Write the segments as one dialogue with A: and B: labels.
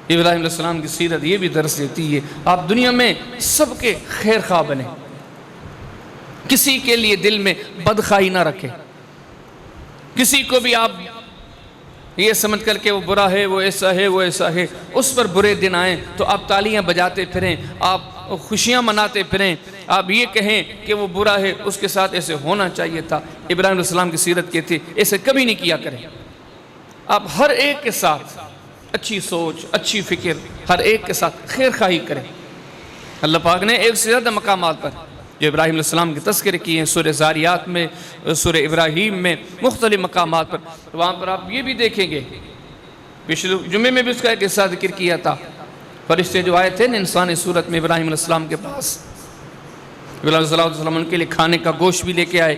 A: इब्राहीम अलैहिस्सलाम की सीरत ये भी दर्स देती है आप दुनिया में सबके खैर खा बने, किसी के लिए दिल में बदखाई ना रखें, किसी को भी आप ये समझ कर के वो बुरा है, वो ऐसा है, वो ऐसा है, उस पर बुरे दिन आए तो आप तालियां बजाते फिरें, आप खुशियां मनाते फिरें, आप ये कहें कि वो बुरा है, उसके साथ ऐसे होना चाहिए था। इब्राहीम अलैहिस्सलाम की सीरत की थी, ऐसे कभी नहीं किया करें। आप हर एक के साथ अच्छी सोच, अच्छी फ़िक्र, हर एक के साथ खैर खाही करें। अल्लाह पाक ने एक से ज़्यादा मकामात पर जो इब्राहीम अलैहिस्सलाम के तज़किरे किए हैं, सूरह ज़ारियात में, सूरह इब्राहीम में, मुख्तलिफ़ मकामात पर, तो वहाँ पर आप ये भी देखेंगे, पिछले जुम्मे में भी उसका एक हिस्सा जिक्र किया था, फरिश्ते जो आए थे ना इंसानी सूरत में इब्राहीम अलैहिस्सलाम के पास, इब्राहीम अलैहिस्सलाम उनके लिए खाने का गोश्त भी लेके आए।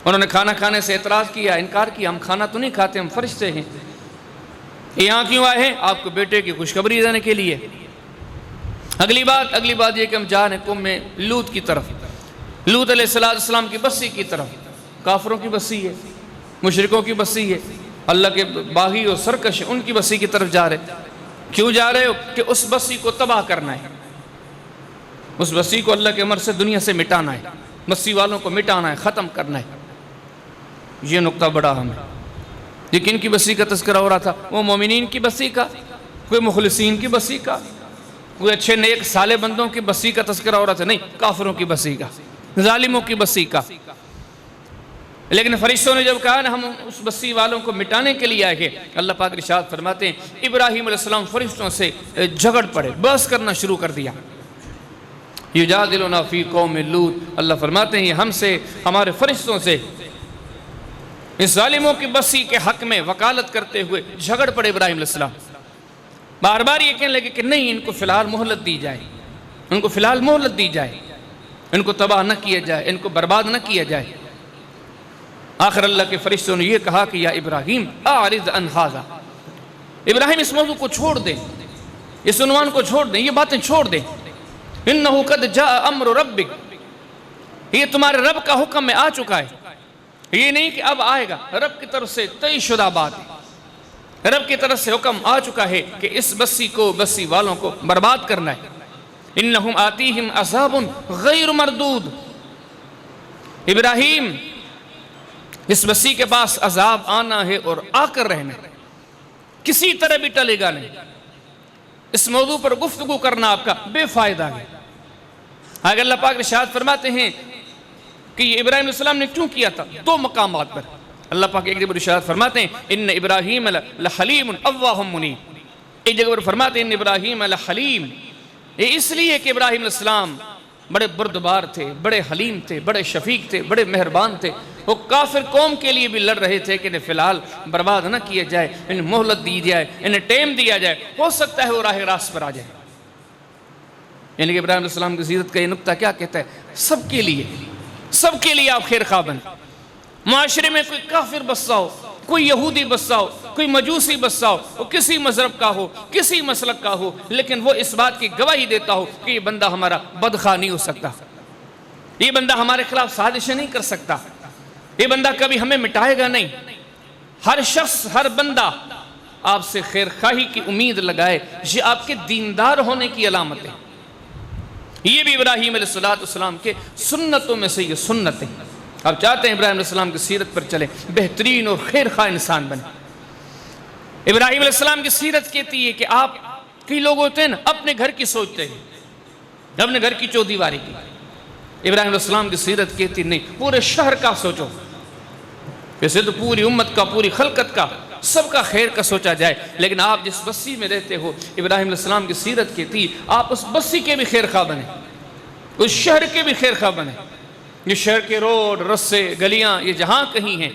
A: उन्होंने खाना खाने से एतराज़ किया, इनकार किया, हम खाना तो नहीं खाते, हम फरिश्ते हैं, यहाँ क्यों आए हैं? आपको बेटे की खुशखबरी देने के लिए। अगली बात ये कि हम जा रहे हैं कुम में लूत की तरफ, लूत अलैहिस्सलाम की बस्ती की तरफ, काफिरों की बस्ती है, मुशरिकों की बस्ती है, अल्लाह के बागी और सरकश उनकी बस्ती की तरफ जा रहे। क्यों जा रहे हो? कि उस बस्ती को तबाह करना है, उस बस्ती को अल्लाह के अमर से दुनिया से मिटाना है, बस्ती वालों को मिटाना है, ख़त्म करना है। ये नुक्ता बड़ा अहम है। ये किन की बस्ती का तज़किरा हो रहा था? वो मोमिनीन की बस्ती का, कोई मुखलिसीन की बस्ती का, कोई अच्छे नेक साले बंदों की बस्ती का तज़किरा हो रहा था? नहीं, काफिरों की बस्ती का, जालिमों की बस्ती का। लेकिन फरिश्तों ने जब कहा ना हम उस बस्ती वालों को मिटाने के लिए आए हैं, अल्लाह पाक इरशाद फरमाते हैं इब्राहीम अलैहिस्सलाम फरिश्तों से झगड़ पड़े, बहस करना शुरू कर दिया। युजादिलुना फी कौम लूत, अल्लाह फरमाते हैं हमसे, हमारे फरिश्तों से इस जालिमों की बस्ती के हक में वकालत करते हुए झगड़ पड़े इब्राहीम अलैहिस्सलाम। बार बार ये कहने लगे कि नहीं, इनको फ़िलहाल मोहलत दी जाए, इनको फ़िलहाल मोहलत दी जाए, इनको तबाह न किया जाए, इनको बर्बाद न किया जाए। आखिर अल्लाह के फरिश्तों ने यह कहा कि या इब्राहीम आरिज़ अन हाज़ा, इब्राहीम इस मौजू को छोड़ दें, इस उन्वान को छोड़ दें, ये बातें छोड़ दें। इन्नहु क़द जाअ अम्रु रब्बिक, ये तुम्हारे रब का हुक्म में आ चुका है, ये नहीं कि अब आएगा, रब की तरफ से तय शुदा बात है, रब की तरफ से हुक्म आ चुका है कि इस बस्ती को, बस्ती वालों को बर्बाद करना है। इन्नहुम आतीहिम अज़ाबुन गैर मरदूद, इब्राहीम इस बस्ती के पास अजाब आना है और आकर रहना है, किसी तरह भी टलेगा नहीं। इस मौजू पर गुफ्तगू करना आपका बेफायदा है। आगे अल्लाह पाक इरशाद फरमाते हैं कि ये इब्राहीम अलैहिस्सलाम ने क्यों किया था? दो मकामात पर अल्लाह पाक एक जगह पर इरशाद फरमाते हैं इन्न इब्राहीम लहलीमुन अव्वाहुम मुनीब, एक जगह पर फरमाते हैं इन्न इब्राहीम लहलीम, ये इसलिए कि इब्राहीम अलैहिस्सलाम बड़े बुर्दबार थे, बड़े हलीम थे, बड़े शफीक थे, बड़े मेहरबान थे। वो काफिर कौम के लिए भी लड़ रहे थे कि इन्हें फ़िलहाल बर्बाद न किया जाए, इन्हें मोहलत दी जाए, इन्हें टाइम दिया जाए, हो सकता है वो राह रास्त पर आ जाए। यानी कि इब्राहीम अलैहिस्सलाम की सीरत का ये नुक्ता क्या कहता है? सबके लिए आप खैर खा बने। माशरे में कोई काफिर बस्सा हो, कोई यहूदी बस्सा हो, कोई मजूसी बस्सा हो, वो किसी मजहब का हो, किसी मसलक का हो, लेकिन वो इस बात की गवाही देता हो कि ये बंदा हमारा बदखा नहीं हो सकता, ये बंदा हमारे खिलाफ साजिशें नहीं कर सकता, ये बंदा कभी हमें मिटाएगा नहीं। हर शख्स, हर बंदा आपसे खैर खाही की उम्मीद लगाए, ये आपके दीनदार होने की अलामत है। ये भी इब्राहीम अलैहिस्सलाम के सुन्नतों में से ये सुन्नत है। आप चाहते हैं इब्राहीम अलैहिस्सलाम की सीरत पर चले, बेहतरीन और खैर खा इंसान बने। इब्राहीम अलैहिस्सलाम की सीरत कहती है कि आप, कई लोग होते हैं ना अपने घर की सोचते हैं, अपने घर की चौदीवारी की। इब्राहीम अलैहिस्सलाम की सीरत कहती नहीं, पूरे शहर का सोचो, वैसे तो पूरी उम्मत का, पूरी खलकत का, सबका खैर का सोचा जाए। लेकिन आप जिस बस्ती में रहते हो, इब्राहीम अलैहिस्सलाम की सीरत कहती आप उस बस्ती के भी खैर खा बने, उस शहर के भी खैर खा बने। ये शहर के रोड, रस्से, गलियां, ये जहाँ कहीं हैं,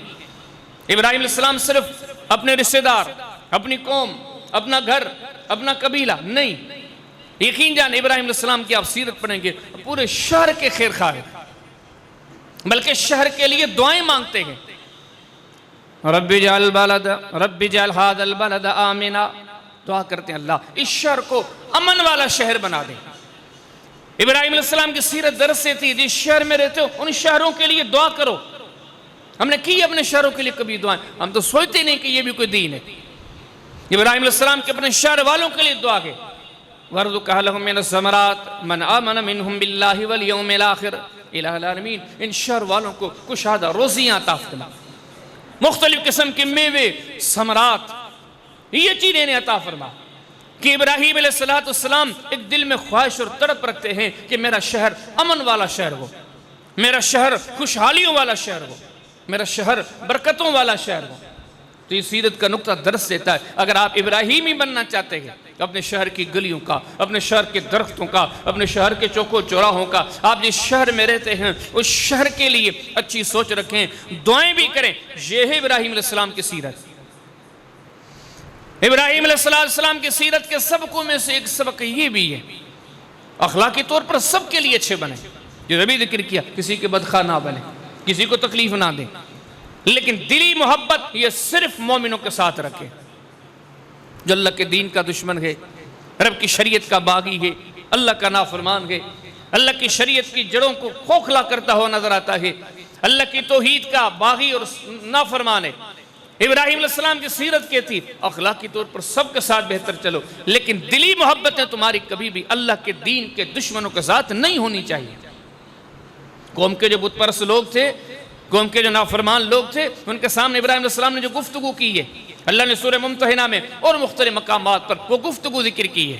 A: इब्राहीम अलैहिस्सलाम सिर्फ अपने रिश्तेदार, अपनी कौम, अपना घर, अपना कबीला नहीं, यकीन जान इब्राहीम अलैहिस्सलाम की आप सीरत पढ़ेंगे पूरे शहर के खैर खा है, बल्कि शहर के लिए दुआएं मांगते हैं। रब्बी जाल हादल बलद आमिना, दुआ करते हैं अल्लाह इस शहर को अमन वाला शहर बना दे। इब्राहीम अलैहिस्सलाम की सीरत दर्स से थी जिस शहर में रहते हो उन शहरों के लिए दुआ करो। हमने की अपने शहरों के लिए कभी दुआएं? हम तो सोचते नहीं कि ये भी कोई दीन है। इब्राहिम अलैहिस्सलाम के अपने शहर वालों के लिए दुआ के वरज़ुक़ लहुम मिनस समरात मन आमन मिनहुम बिल्लाहि वल यौमिल आखिर इलाहुल आलमीन। इन शहर वालों को कुशादा रोज़ियाँ अता फरमा, मुख्तलिफ किस्म के मेवे समरात, ये चीज़ें इन्हें अता फरमा कि इब्राहिम अलैहिस्सलाम एक दिल में ख्वाहिश और तड़प रखते हैं कि मेरा शहर अमन वाला शहर हो, मेरा शहर खुशहालियों वाला शहर हो, मेरा शहर बरकतों वाला शहर हो। तो ये सीरत का नुक्ता दर्स देता है, अगर आप इब्राहिमी बनना चाहते हैं, अपने शहर की गलियों का, अपने शहर के दरख्तों का, अपने शहर के चौकों चौराहों का, आप जिस शहर में रहते हैं उस शहर के लिए अच्छी सोच रखें, दुआएं भी करें। यह है इब्राहिम अलैहिस्सलाम की सीरत। इब्राहिम अलैहिस्सलाम की सीरत के सबकों में से एक सबक ये भी है, अखलाकी तौर पर सबके लिए अच्छे बने। जो अभी जिक्र किया, किसी के बदखा ना बने, किसी को तकलीफ ना दें, लेकिन दिली मोहब्बत ये सिर्फ मोमिनों के साथ रखे। जो अल्लाह के दीन का दुश्मन है, रब की शरीयत का बागी है, अल्लाह का नाफरमान है, अल्लाह की शरीयत की जड़ों को खोखला करता हुआ नजर आता है, अल्लाह की तौहीद का बागी और नाफरमान है। इब्राहिम अलैहिस्सलाम की सीरत क्या थी? अखलाकी तौर पर सबके साथ बेहतर चलो, लेकिन दिली मोहब्बतें तुम्हारी कभी भी अल्लाह के दीन के दुश्मनों के साथ नहीं होनी चाहिए। कौम के जो बुतपरस्त लोग थे, कौम के जो नाफरमान लोग थे, उनके सामने इब्राहिम अलैहिस्सलाम ने जो गुफ्तगू की है, अल्लाह ने सूरह मुम्तहिना में और मुख्तलिफ मकामात पर वो गुफ्तगू जिक्र की है।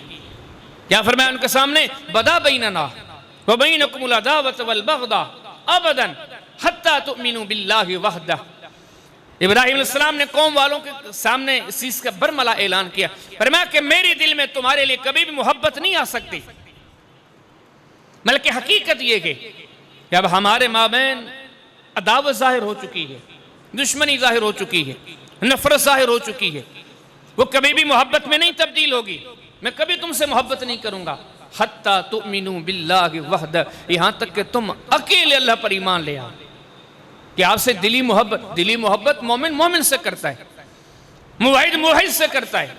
A: क्या फरमाया उनके सामने? बदा बैनना व बैनकुमुल अदावत वल बग़दा अबदन हत्ता तुमिनु बिल्लाहि वहदह। इब्राहिम अलैहिस्सलाम ने कौम वालों के सामने इस चीज का बरमला ऐलान किया, फरमाया कि मेरे दिल में तुम्हारे लिए कभी भी मोहब्बत नहीं आ सकती, बल्कि हकीकत ये है कि अब हमारे माबैन अदावत जाहिर हो चुकी है, दुश्मनी जाहिर हो चुकी है, नफरत जाहिर हो चुकी है, वो कभी भी मोहब्बत में नहीं तब्दील होगी। मैं कभी तुमसे मोहब्बत नहीं करूंगा, हत्ता तुमिनु बिल्लाहि वहदह, यहां तक कि तुम अकेले अल्लाह पर ईमान ले आओ। कि आपसे दिली मोहब्बत मोमिन मोमिन से करता है, मुवाहिद मुवाहिद से करता है।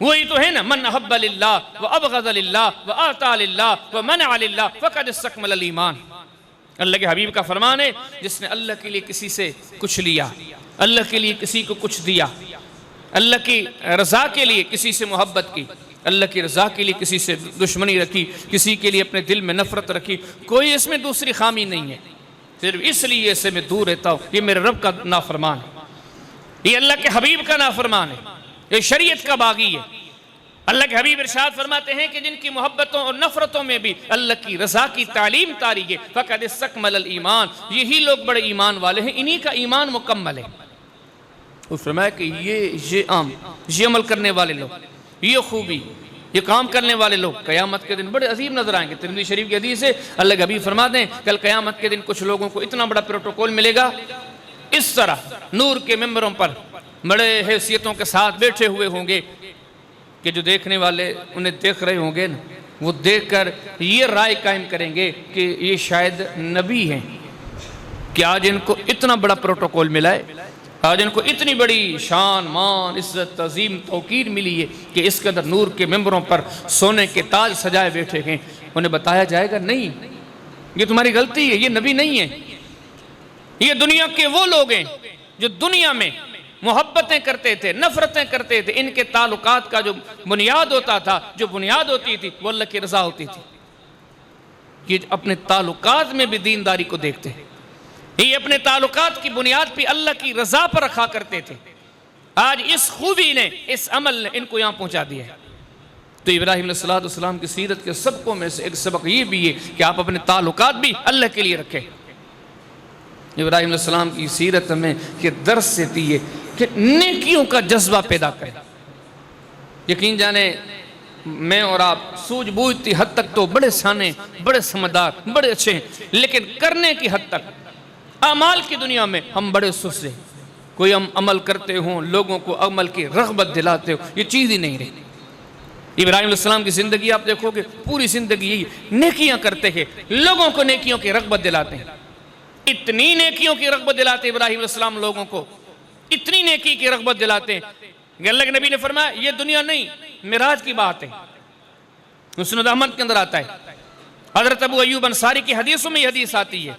A: वही तो है ना, मन अहब्ब लिल्लाह व अबग़ज़ लिल्लाह व आता लिल्लाह व मनअ लिल्लाह फ़क़द इस्तकमल ईमान। अल्लाह के हबीब का फरमान है, जिसने अल्लाह के लिए किसी से कुछ लिया, अल्लाह के लिए किसी को कुछ दिया, अल्लाह की रज़ा के लिए किसी से मोहब्बत की, अल्लाह की रज़ा के लिए किसी से दुश्मनी रखी, किसी के लिए अपने दिल में नफरत रखी, कोई इसमें दूसरी खामी नहीं है, सिर्फ इसलिए से मैं दूर रहता हूँ, ये मेरे रब का नाफरमान है, ये अल्लाह के हबीब का नाफरमान है, ये शरीयत का बागी है। अल्लाह के हबीब इरशाद फरमाते हैं कि जिनकी मोहब्बतों और नफरतों में भी अल्लाह की रज़ा की तालीम तारी है, फ़क़द इस्तकमल ईमान, यही लोग बड़े ईमान वाले हैं, इन्हीं का ईमान मुकम्मल है। उस फरमाया कि ये अमल करने वाले लोग, ये खूबी, ये काम करने वाले लोग क़यामत के दिन बड़े अजीम नजर आएंगे। तिरमिज़ी शरीफ की हदीस है, अल्लाह के हबीब फरमाते हैं कल क़यामत के दिन कुछ लोगों को इतना बड़ा प्रोटोकॉल मिलेगा, इस तरह नूर के मेंबरों पर बड़े हैसियतों के साथ बैठे हुए होंगे कि जो देखने वाले उन्हें देख रहे होंगे ना, वो देखकर ये राय कायम करेंगे कि ये शायद नबी हैं, कि आज इनको इतना बड़ा प्रोटोकॉल मिला है, आज इनको इतनी बड़ी शान मान इज्जत अजीम तौकीर मिली है कि इसके अंदर नूर के मेंबरों पर सोने के ताज सजाए बैठे हैं। उन्हें बताया जाएगा नहीं, ये तुम्हारी गलती है, ये नबी नहीं है, ये दुनिया के वो लोग हैं जो दुनिया में मोहब्बतें करते थे, नफरतें करते थे, इनके ताल्लुकात का जो बुनियाद होता था, जो बुनियाद होती थी वो अल्लाह की रज़ा होती थी। ये अपने ताल्लुकात में भी दीनदारी को देखते हैं, ये अपने ताल्लुकात की बुनियाद पे अल्लाह की रज़ा पर रखा करते थे। आज इस खूबी ने, इस अमल ने इनको यहाँ पहुँचा दिया है। तो इब्राहिम अलैहिस्सलाम की सीरत के सबकों में से एक सबक ये भी है कि आप अपने ताल्लुकात भी अल्लाह के लिए रखें। इब्राहिम अलैहिस्सलाम की सीरत में कि दर्स देती है कि नेकियों का जज्बा पैदा करें। यकीन जाने मैं और आप सूझबूझती हद तक तो बड़े साने, बड़े समझदार, बड़े अच्छे हैं, लेकिन करने की हद तक अमाल की दुनिया में हम बड़े सुस्त हैं। कोई हम अमल करते हों, लोगों को अमल की रग़बत दिलाते हो, ये चीज़ ही नहीं रही। इब्राहिम अलैहिस्सलाम की ज़िंदगी आप देखोगे, पूरी ज़िंदगी यही नेकियां करते हैं, लोगों को नेकियों की रग़बत दिलाते हैं। इतनी नेकियों की रग़बत दिलाते इब्राहिम अलैहिस्सलाम लोगों को, इतनी नेकी की रग़बत दिलाते हैं। अल्लाह के नबी ने फरमाया ये दुनिया नहीं, मिराज की बात है। मुस्नद अहमद के अंदर आता है, हज़रत अबू अय्यूब अंसारी की हदीसों में यह हदीस आती है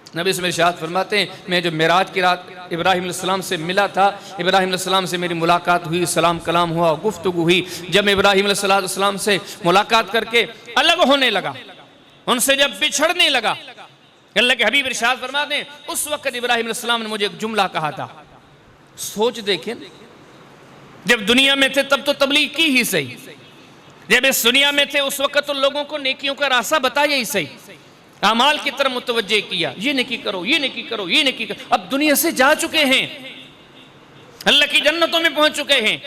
A: नबी से इरशाद फरमाते हैं, मैं जो मेराज की रात इब्राहीम अलैहिस्सलाम से मिला था, इब्राहीम अलैहिस्सलाम से मेरी मुलाकात हुई, सलाम कलाम हुआ, गुफ्तगू हुई। जब मैं इब्राहीम अलैहिस्सलाम से मुलाकात करके अलग होने लगा, उनसे जब बिछड़ने लगा, अल्लाह के हबीब इरशाद फरमाते हैं, उस वक्त इब्राहीम अलैहिस्सलाम ने मुझे एक जुमला कहा था। सोच देखें, जब दुनिया में थे तब तो तबलीग की ही सही, जब इस दुनिया में थे उस वक्त तो लोगों को नेकियों का रास्ता बताया ही सही, अमाल की तरफ मुतवज्जे किया, ये नेकी करो, ये नेकी करो, ये नेकी करो। अब दुनिया से जा चुके हैं, अल्लाह की जन्नतों में पहुंच चुके हैं।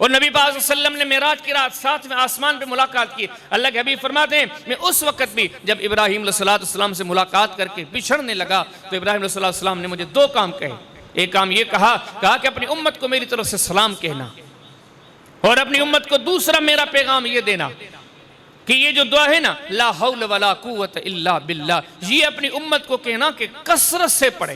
A: और नबी पाक सल्लल्लाहु अलैहि वसल्लम ने मेराज की रात साथ में आसमान पे मुलाकात की। अल्लाह के हबीब फरमाते हैं, मैं उस वक्त भी जब इब्राहीम अलैहिस्सलाम से मुलाकात करके बिछड़ने लगा तो इब्राहीम अलैहिस्सलाम ने मुझे दो काम कहे। एक काम ये कहा कि अपनी उम्मत को मेरी तरफ से सलाम कहना, और अपनी उम्मत को दूसरा मेरा पैगाम ये देना कि ये जो दुआ है ना, ला हौल वला कुव्वत इल्ला बिल्लाह, ये अपनी उम्मत को कहना कि कसरत से पढ़े,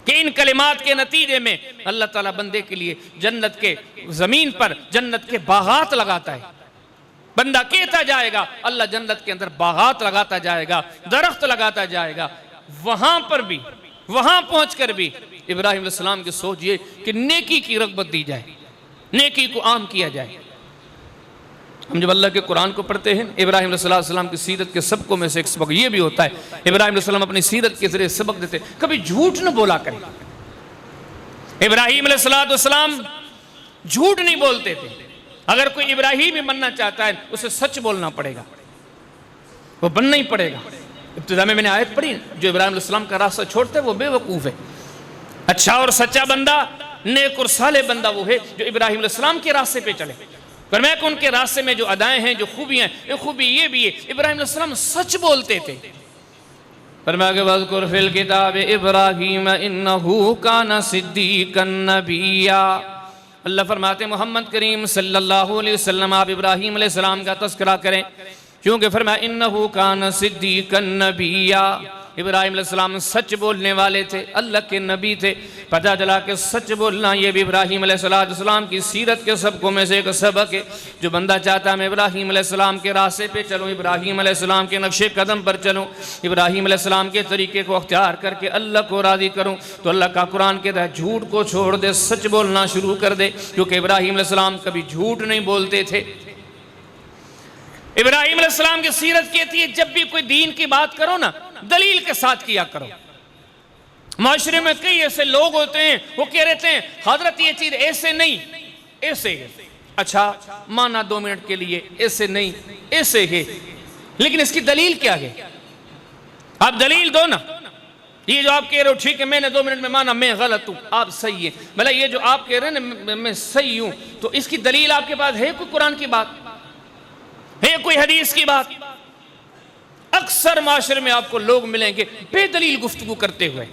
A: कि इन कलिमात के नतीजे में अल्लाह ताला बंदे के लिए जन्नत के जमीन पर जन्नत के बागात लगाता है। बंदा कहता जाएगा, अल्लाह जन्नत के अंदर बागात लगाता जाएगा, दरख्त लगाता जाएगा। वहां पर भी, वहां पहुंचकर भी इब्राहीम अलैहिस्सलाम की सोच ये कि नेकी की रग़बत दी जाए, नेकी को आम किया जाए। हम जब अल्लाह के कुरान को पढ़ते हैं, इब्राहीम अलैहिस्सलाम की सीरत के सबकों में से एक सबक ये भी होता है, इब्राहीम अलैहिस्सलाम अपनी सीरत के जरिए सबक देते, कभी झूठ न बोला करें। इब्राहीम अलैहिस्सलाम झूठ नहीं बोलते थे। अगर कोई इब्राहीम ही बनना चाहता है उसे सच बोलना पड़ेगा, वो बनना ही पड़ेगा। इब्तिदा में मैंने आयत पढ़ी, जो इब्राहीम अलैहिस्सलाम का रास्ता छोड़ता है वो बेवकूफ़ है। अच्छा और सच्चा बंदा, नेक और साले बंदा वो है जो इब्राहीम अलैहिस्सलाम के रास्ते पे चले। पर मैं उनके रास्ते में जो अदाएं हैं, जो खूबियां, ये खूबी ये भी है, इब्राहीम अलैहिस्सलाम सच बोलते थे। पर मैं आगे वज़कुर फिल किताब इब्राहीम इन्नहु काना सिद्दीक़न नबिय्या। अल्लाह फरमाते मोहम्मद करीम सल्लल्लाहु अलैहि वसल्लम आप इब्राहीम अलैहिस्सलाम का तज़किरा करें, क्योंकि फरमाया इन्नहु काना सिद्दीक़न नबिय्या, इब्राहीम अलैहिस्सलाम सच बोलने वाले थे, अल्लाह के नबी थे। पता चला कि सच बोलना ये भी इब्राहीम अलैहिस्सलाम की सीरत के सबकों में से एक सबक है। जो बंदा चाहता है मैं इब्राहीम अलैहिस्सलाम के रास्ते पे चलूँ, इब्राहीम अलैहिस्सलाम के नक्शे कदम पर चलूँ, इब्राहीम अलैहिस्सलाम के तरीके को अख्तियार करके अल्लाह को राज़ी करूँ, तो अल्लाह का कुरान कहता है झूठ को छोड़ दे, सच बोलना शुरू कर दे। क्योंकि इब्राहीम अलैहिस्सलाम कभी झूठ नहीं बोलते थे। इब्राहीम अलैहिस्सलाम की सीरत कहती है, जब भी कोई दीन की बात करो ना, दलील के साथ किया करो। माशरे में कई ऐसे लोग होते हैं, वो कह रहे थे हजरत ये चीज ऐसे नहीं ऐसे है। अच्छा माना 2 मिनट के लिए, ऐसे नहीं ऐसे है, लेकिन इसकी दलील क्या है? आप दलील दो ना। ये जो आप कह रहे हो ठीक है, मैंने 2 मिनट में माना, मैं गलत हूं, आप सही है। भला ये जो आप कह रहे हैं ना मैं सही हूं, तो इसकी दलील आपके पास है? कोई कुरान की बात है, कोई हदीस की बात? अक्सर माशरे में आपको लोग मिलेंगे बेदलील गुफ्तगू करते हुए,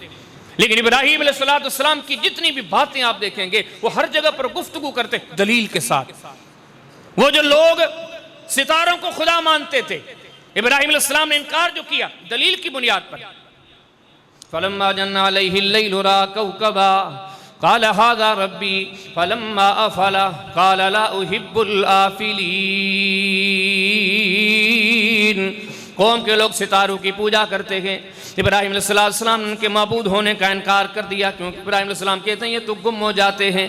A: लेकिन इब्राहीम अलैहिस्सलाम की जितनी भी बातें आप देखेंगे वो हर जगह पर गुफ्तगू करते दलील के साथ। वो जो लोग सितारों को खुदा मानते थे, इब्राहीम अलैहिस्सलाम ने इनकार जो किया दलील की बुनियाद पर, फलम्मा जन्ना अलैहि लैलु रा कौकबा क़ाल हाज़ा रब्बी फलम्मा अफ़ला क़ाल ला उहिब्बुल आफ़िलीन। कौम के लोग सितारों की पूजा करते हैं, इब्राहीम अलैहिस्सलाम ने उनके माबूद होने का इनकार कर दिया, क्योंकि इब्राहीम अलैहिस्सलाम कहते हैं ये तो गुम हो जाते हैं।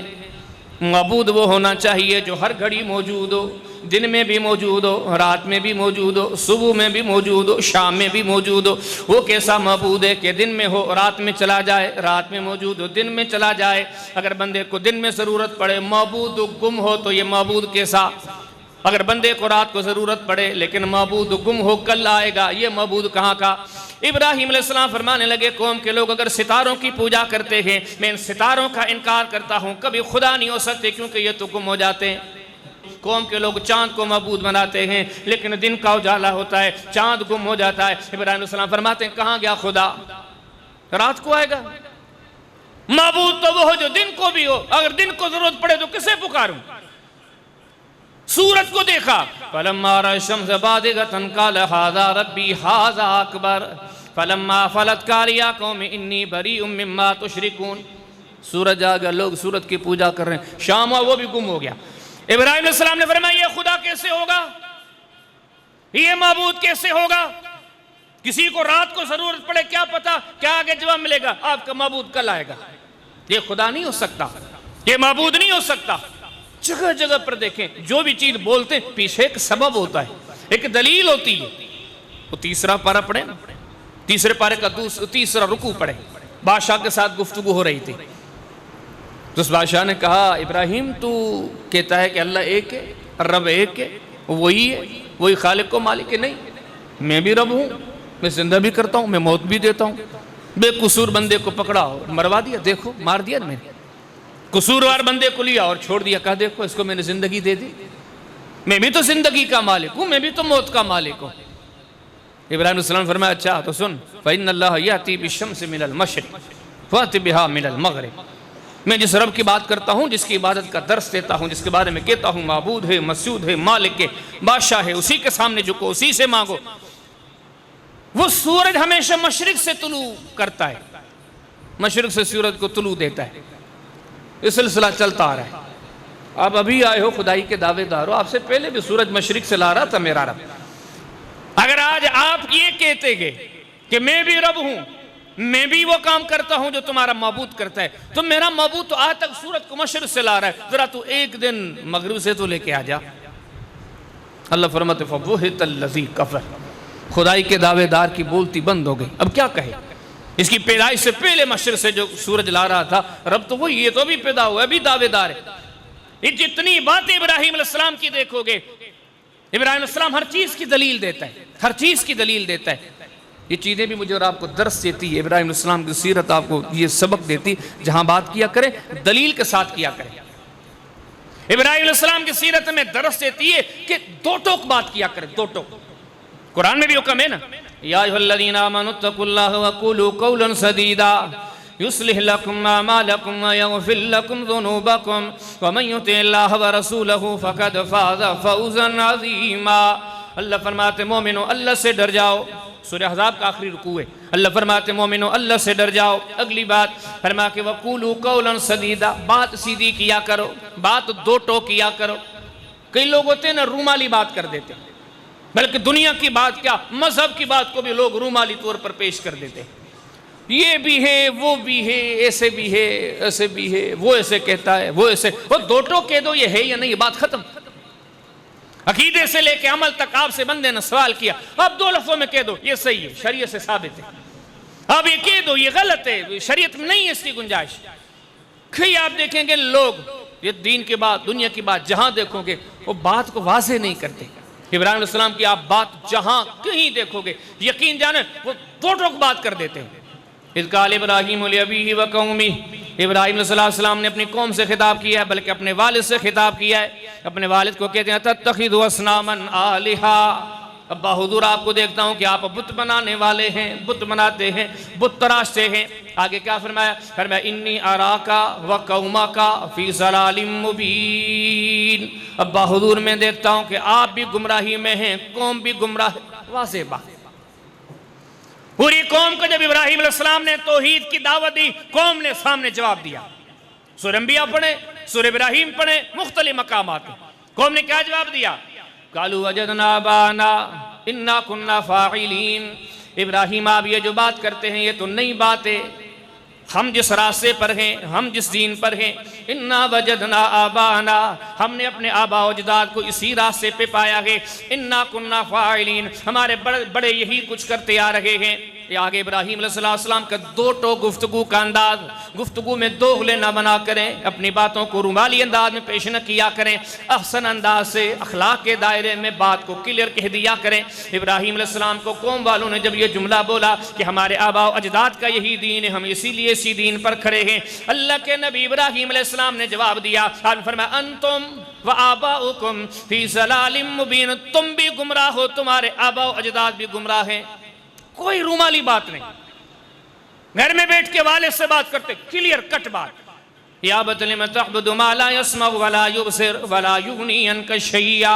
A: माबूद वो होना चाहिए जो हर घड़ी मौजूद हो, दिन में भी मौजूद हो, रात में भी मौजूद हो, सुबह में भी मौजूद हो, शाम में भी मौजूद हो। वो कैसा माबूद है कि दिन में हो रात में चला जाए, रात में मौजूद हो दिन में चला जाए। अगर बंदे को दिन में ज़रूरत पड़े, माबूद गुम हो, तो ये माबूद कैसा? अगर बंदे को रात को ज़रूरत पड़े लेकिन माबूद गुम हो कल आएगा, ये माबूद कहाँ का? इब्राहीम अलैहिस्सलाम फरमाने लगे कौम के लोग अगर सितारों की पूजा करते हैं, मैं इन सितारों का इनकार करता हूँ, कभी खुदा नहीं हो सकते क्योंकि ये तो गुम हो जाते हैं। कौम के लोग चांद को माबूद बनाते हैं, लेकिन दिन का उजाला होता है, चांद गुम हो जाता है। इब्राहीम अलैहिस्सलाम फरमाते हैं कहाँ गया खुदा? रात को आएगा। माबूद तो वो हो जो दिन को भी हो, अगर दिन को जरूरत पड़े तो किसे पुकारूं? सूरज को देखा, फलम्मा रा शम्स बादिगतन क़ाल हाज़ा रब्बी हाज़ा अकबर फलम्मा फलत क़ाल या कौम इन्नी बरीउम मिम्मा तुशरिकून। सूरज आ गया, लोग सूरज की पूजा कर रहे हैं, शाम हुआ वो भी गुम हो गया। इब्राहीम अलैहिस्सलाम ने फरमाया ये खुदा कैसे होगा, ये माबूद कैसे होगा? किसी को रात को जरूरत पड़े, क्या पता क्या आगे जवाब मिलेगा, आपका माबूद कल आएगा। ये खुदा नहीं हो सकता, ये माबूद नहीं हो सकता। जगह जगह पर देखें, जो भी चीज बोलते हैं पीछे एक सबब होता है, एक दलील होती है। वो तीसरा पारा पढ़े ना, तीसरे पारे का तीसरा रुकू पढ़े, बादशाह के साथ गुफ्तगू हो रही थी। तो उस बादशाह ने कहा, इब्राहिम तू कहता है कि अल्लाह एक है, रब एक है, वही है, वही खालिक को मालिक है। नहीं, मैं भी रब हूँ, मैं जिंदा भी करता हूँ, मैं मौत भी देता हूँ। बेकसूर बंदे को पकड़ा और मरवा दिया, देखो मार दिया मैंने। कसूरवार बंदे को लिया और छोड़ दिया, कहा देखो इसको मैंने जिंदगी दे दी, मैं भी तो जिंदगी का मालिक हूँ, मैं भी तो मौत का मालिक हूँ। इब्राहिम अलैहिस्सलाम फरमाया, अच्छा तो सुन, फ़इन्नल्लाह याती बिश्शम्सि मिनल मशरिक़ फ़अति बिहा मिनल मग़रिब। मैं जिस रब की बात करता हूँ, जिसकी इबादत का दर्स देता हूँ, जिसके बारे में कहता हूँ माबूद है, मसूद है, मालिक है, बादशाह है, उसी के सामने झुको, उसी से मांगो। वो सूरज हमेशा मशरिक से तुलू करता है, मशरिक से सूरज को तुलू देता है। ये सिलसिला चलता आ रहा है। आप अभी आए हो, खुदाई के दावेदार हो, आपसे पहले भी सूरज मशरिक से ला रहा था मेरा रब। अगर आज आप ये कहते गए कि मैं भी रब हूं, मैं भी वो काम करता हूं जो तुम्हारा माबूद करता है, तो मेरा माबूद तो आज तक सूरज को मशरिक से ला रहा है, जरा तू एक दिन मगरिब से तो लेके आ जा। अल्लाह फरमाते फबुहितल्लज़ी कफ़र, खुदाई के दावेदार की बोलती बंद हो गई। अब क्या कहे, इसकी पैदाइश से पहले मशरिक से जो सूरज ला रहा था रब तो वही, ये तो भी पैदा हुआ, अभी दावेदार है। ये जितनी बातें इब्राहिम अलैहिस्सलाम की देखोगे, इब्राहिम अलैहिस्सलाम हर चीज की दलील देता है, हर चीज की दलील देता है। ये चीजें भी मुझे और आपको दर्स देती है, इब्राहिम अलैहिस्सलाम की सीरत आपको ये सबक देती, जहां बात किया करें दलील के साथ किया करें। इब्राहिम अलैहिस्सलाम की सीरत में दर्स देती है कि दो टोक बात किया करें, दो टोक। कुरान में भी हुक्म है ना, या अय्युहल्लज़ीना आमनुत्तकुल्लाह वक़ूलू क़ौलन सदीदा युस्लिह लकुम अमालकुम व यग़फिर लकुम ज़ुनूबकुम व मन युतिइल्लाह व रसूलहु फ़क़द फ़ाज़ फ़ौज़न अज़ीमा। अल्लाह फरमाते मोमिनो अल्लाह से डर जाओ। सूरह अहज़ाब का आखिरी रुकू है। अल्लाह फरमाते मोमिनो अल्लाह से डर जाओ। अगली बात फरमा के वक़ूलू क़ौलन सदीदा, बात सीधी किया करो, बात दो टोक किया करो। कई लोग होते हैं ना रूमाली बात कर देते, बल्कि दुनिया की बात क्या मजहब की बात को भी लोग रूमाली तौर पर पेश कर देते हैं। ये भी है, वो भी है, ऐसे भी है, ऐसे भी है, वो ऐसे कहता है, वो ऐसे, वो दो टोक कह दो ये है या नहीं, बात खत्म। अकीदे से लेके अमल तक आपसे बंदे ने सवाल किया, अब दो लफ्जों में कह दो ये सही है, शरीयत से साबित है, अब ये कह दो ये गलत है, शरीयत में नहीं है इसकी गुंजाइश। कई आप देखेंगे लोग ये दीन के बाद दुनिया की बात जहां देखोगे वो बात को वाज़ेह नहीं करते। इब्राहिम अलैहिस्सलाम की आप बात जहां कहीं देखोगे यकीन जाने वो दो टोक बात कर देते हैं। इज़ इब्राहिम लिअबीही व क़ौमिही, इब्राहिम अलैहिस्सलाम ने अपनी कौम से खिताब किया है, बल्कि अपने वालिद से खिताब किया है। अपने वालिद को कहते हैं तत्तखिज़ु अस्नामन आलिहा, अब्बा हुजूर आपको देखता हूँ कि आप बुत बनाने वाले हैं, बुत बनाते हैं, बुत तराशते हैं। आगे क्या फरमाया, फरमाया इन्नी अराका व कौमका फी ज़लालिम मुबीन। अब्बा हुजूर मैं देखता हूँ कि आप भी गुमराही में हैं, कौम भी गुमराह। वाज़ेह बात, पूरी कौम को जब इब्राहिम अलैहिस्सलाम ने तौहीद की दावत दी, कौम ने सामने जवाब दिया। सूरह अंबिया पढ़े, सूरह इब्राहिम पढ़े, मुख्तलिफ मकामात में कौम ने क्या जवाब दिया, कालू वजदना आबाना इन्ना कुन्ना फाइलीन। इब्राहिम आप ये जो बात करते हैं ये तो नई बात है, हम जिस रास्ते पर हैं, हम जिस दीन पर हैं, इन्ना वजदना आबाना, हमने अपने आबा अजदाद को इसी रास्ते पे पाया है, इन्ना कुन्ना फाइलीन, हमारे बड़े बड़े यही कुछ करते आ रहे हैं। ये आगे इब्राहिम अलैहिस्सलाम का दो टोक गुफ्तगू का अंदाज, गुफ्तगू में दोगले ना बना करें, अपनी बातों को रुमाली अंदाज में पेश न किया करें, अहसन अंदाज से अखलाक के दायरे में बात को क्लियर कह दिया करें। इब्राहिम अलैहिस्सलाम को कौम वालों ने जब ये जुमला बोला कि हमारे आबा अजदाद का यही दीन है, हम इसीलिए इसी दीन पर खड़े हैं, अल्लाह के नबी इब्राहिम अलैहिस्सलाम ने जवाब दिया, फरमाया अंतुम व आबाउकुम फी ज़लालिम मुबीन, तुम भी गुमराह हो, तुम्हारे आबा अजदाद भी गुमराह हैं। कोई रूमाली बात नहीं, घर में बैठ के वालिद से बात करते, क्लियर कट बात। या बतलिम तअबुदु मा ला यस्मउ वला युबसिर वला युगनी अनका शैया।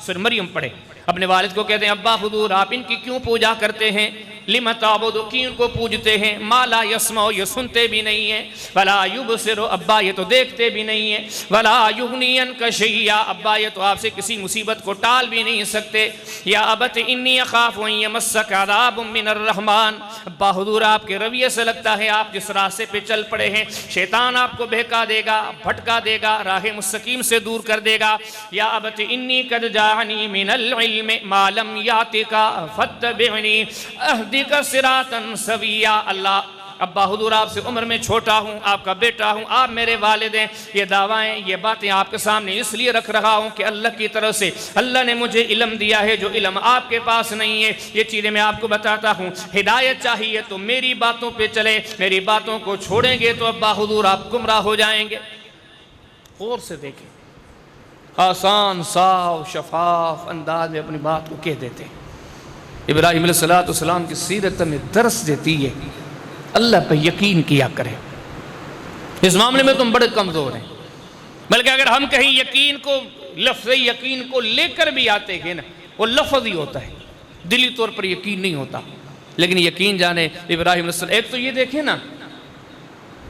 A: सूरह मरियम पढ़े, अपने वालिद को कहते हैं अब्बा हुजूर आप इनकी क्यों पूजा करते हैं, लिमा ताबुदू, की उनको पूजते हैं, माला यस्माउ, ये सुनते भी नहीं है, वला युबसिरू, अब्बा ये तो देखते भी नहीं है, वला युगनी अनका शैया, अब्बा ये तो आपसे किसी मुसीबत को टाल भी नहीं सकते, या अबत इन्नी अखाफु अन यमस्सका अज़ाबुम मिनर रहमान, अब्बा हुजूर आपके रवैये से लगता है आप जिस रास्ते पे चल पड़े हैं शैतान आपको बहका देगा, भटका देगा, राह मुस्तकीम से दूर कर देगा। या अबत इन्नी कद जानी मिनल इल्म मा लम यातिका फत्तबिनी अहदिका सिरातन सविया। अल्लाह, अब्बा हुजूर आपसे उम्र में छोटा हूँ, आपका बेटा हूँ, आप मेरे वालिद हैं, ये दावाएं ये बातें आपके सामने इसलिए रख रहा हूँ कि अल्लाह की तरफ से अल्लाह ने मुझे इल्म दिया है जो इल्म आपके पास नहीं है। ये चीज़ें मैं आपको बताता हूँ, हिदायत चाहिए तो मेरी बातों पे चले, मेरी बातों को छोड़ेंगे तो अब्बा हुजूर आप गुमराह हो जाएंगे। गौर से देखें, आसान साफ शफाफ अंदाज में अपनी बात को कह देते हैं। इब्राहीम अलैहिस्सलाम की सीरत में दर्स देती है अल्लाह पर यकीन किया करें। इस मामले में तुम बड़े कमज़ोर हैं, बल्कि अगर हम कहीं यकीन को, लफ्ज़ यकीन को लेकर भी आते हैं ना, वो लफ्ज़ ही होता है, दिली तौर पर यकीन नहीं होता। लेकिन यकीन जाने इब्राहीम अलैहिस्सलाम, एक तो ये देखें ना,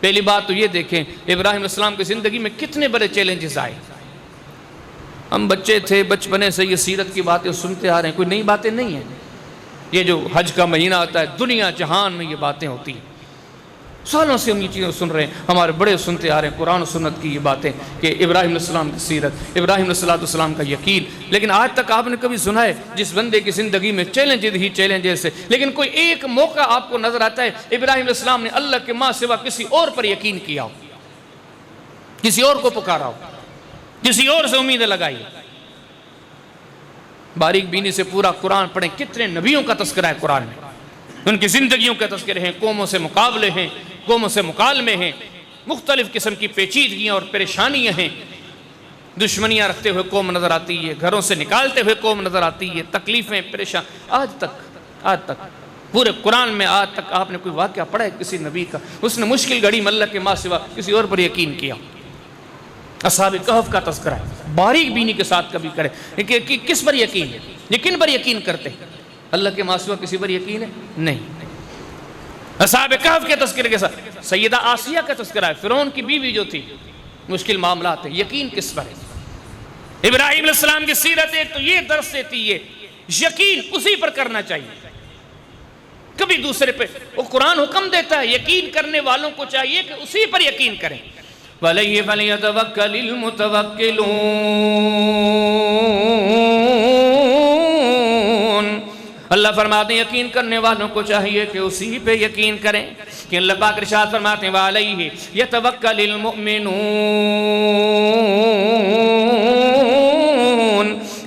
A: पहली बात तो ये देखें इब्राहीम अलैहिस्सलाम की ज़िंदगी में कितने बड़े चैलेंजेस आए। हम बच्चे थे, बचपने से ये सीरत की बातें सुनते आ रहे हैं, कोई नई बातें नहीं हैं। ये जो हज का महीना आता है, दुनिया जहान में ये बातें होती हैं, सालों से हम ये चीज़ें सुन रहे हैं, हमारे बड़े सुनते आ रहे हैं कुरान और सुन्नत की ये बातें कि इब्राहीम अलैहिस्सलाम की सीरत, इब्राहीम अलैहिस्सलाम का यकीन। लेकिन आज तक आपने कभी सुना है जिस बंदे की ज़िंदगी में चैलेंजेस ही चैलेंजेस है, लेकिन कोई एक मौका आपको नज़र आता है इब्राहीम अलैहिस्सलाम ने अल्लाह के माँ सिवा किसी और पर यकीन किया हो, किसी और को पुकारा हो, किसी और से उम्मीदें लगाई। बारीक बीनी से पूरा कुरान पढ़ें, कितने नबियों का तस्करा है कुरान में, उनकी ज़िंदगियों के तस्करे हैं, कौमों से मुकाबले हैं, कौमों से मुकालमे हैं, मुख्तलिफ़ किस्म की पेचीदगियाँ और परेशानियाँ हैं, दुश्मनियाँ रखते हुए कौम नज़र आती है, घरों से निकालते हुए कौम नज़र आती है, तकलीफ़ें परेशान। आज तक पूरे कुरान में आज तक आपने कोई वाक़या पढ़ा है किसी नबी का उसने मुश्किल घड़ी में अल्लाह के माँ सिवा किसी और पर यकीन किया? असहाब कहफ का तस्करा है, बारीक बीनी के साथ कभी करे कि किस पर यकीन है, यकीन पर यकीन करते हैं, अल्लाह के मासिवा किसी पर यकीन है नहीं। असहाब कहफ के तस्करे के साथ सैयदा आसिया का तस्करा है, फिरौन की बीवी जो थी, मुश्किल मामला थे, यकीन किस पर है। इब्राहीम अलैहिस्सलाम की सीरत एक तो ये दर्स देती है यकीन उसी पर करना चाहिए, कभी दूसरे पे। वो कुरान हुक्म देता है यकीन करने वालों को चाहिए कि उसी पर यकीन करें। वलैहि फलियतवक्कलिल मुतवक्किलून, अल्लाह फरमाते हैं यकीन करने वालों को चाहिए कि उसी पे यकीन करें। कि अल्लाह पाक इरशाद फरमाते हैं वलैहि यतवक्कलिल मुमिनून,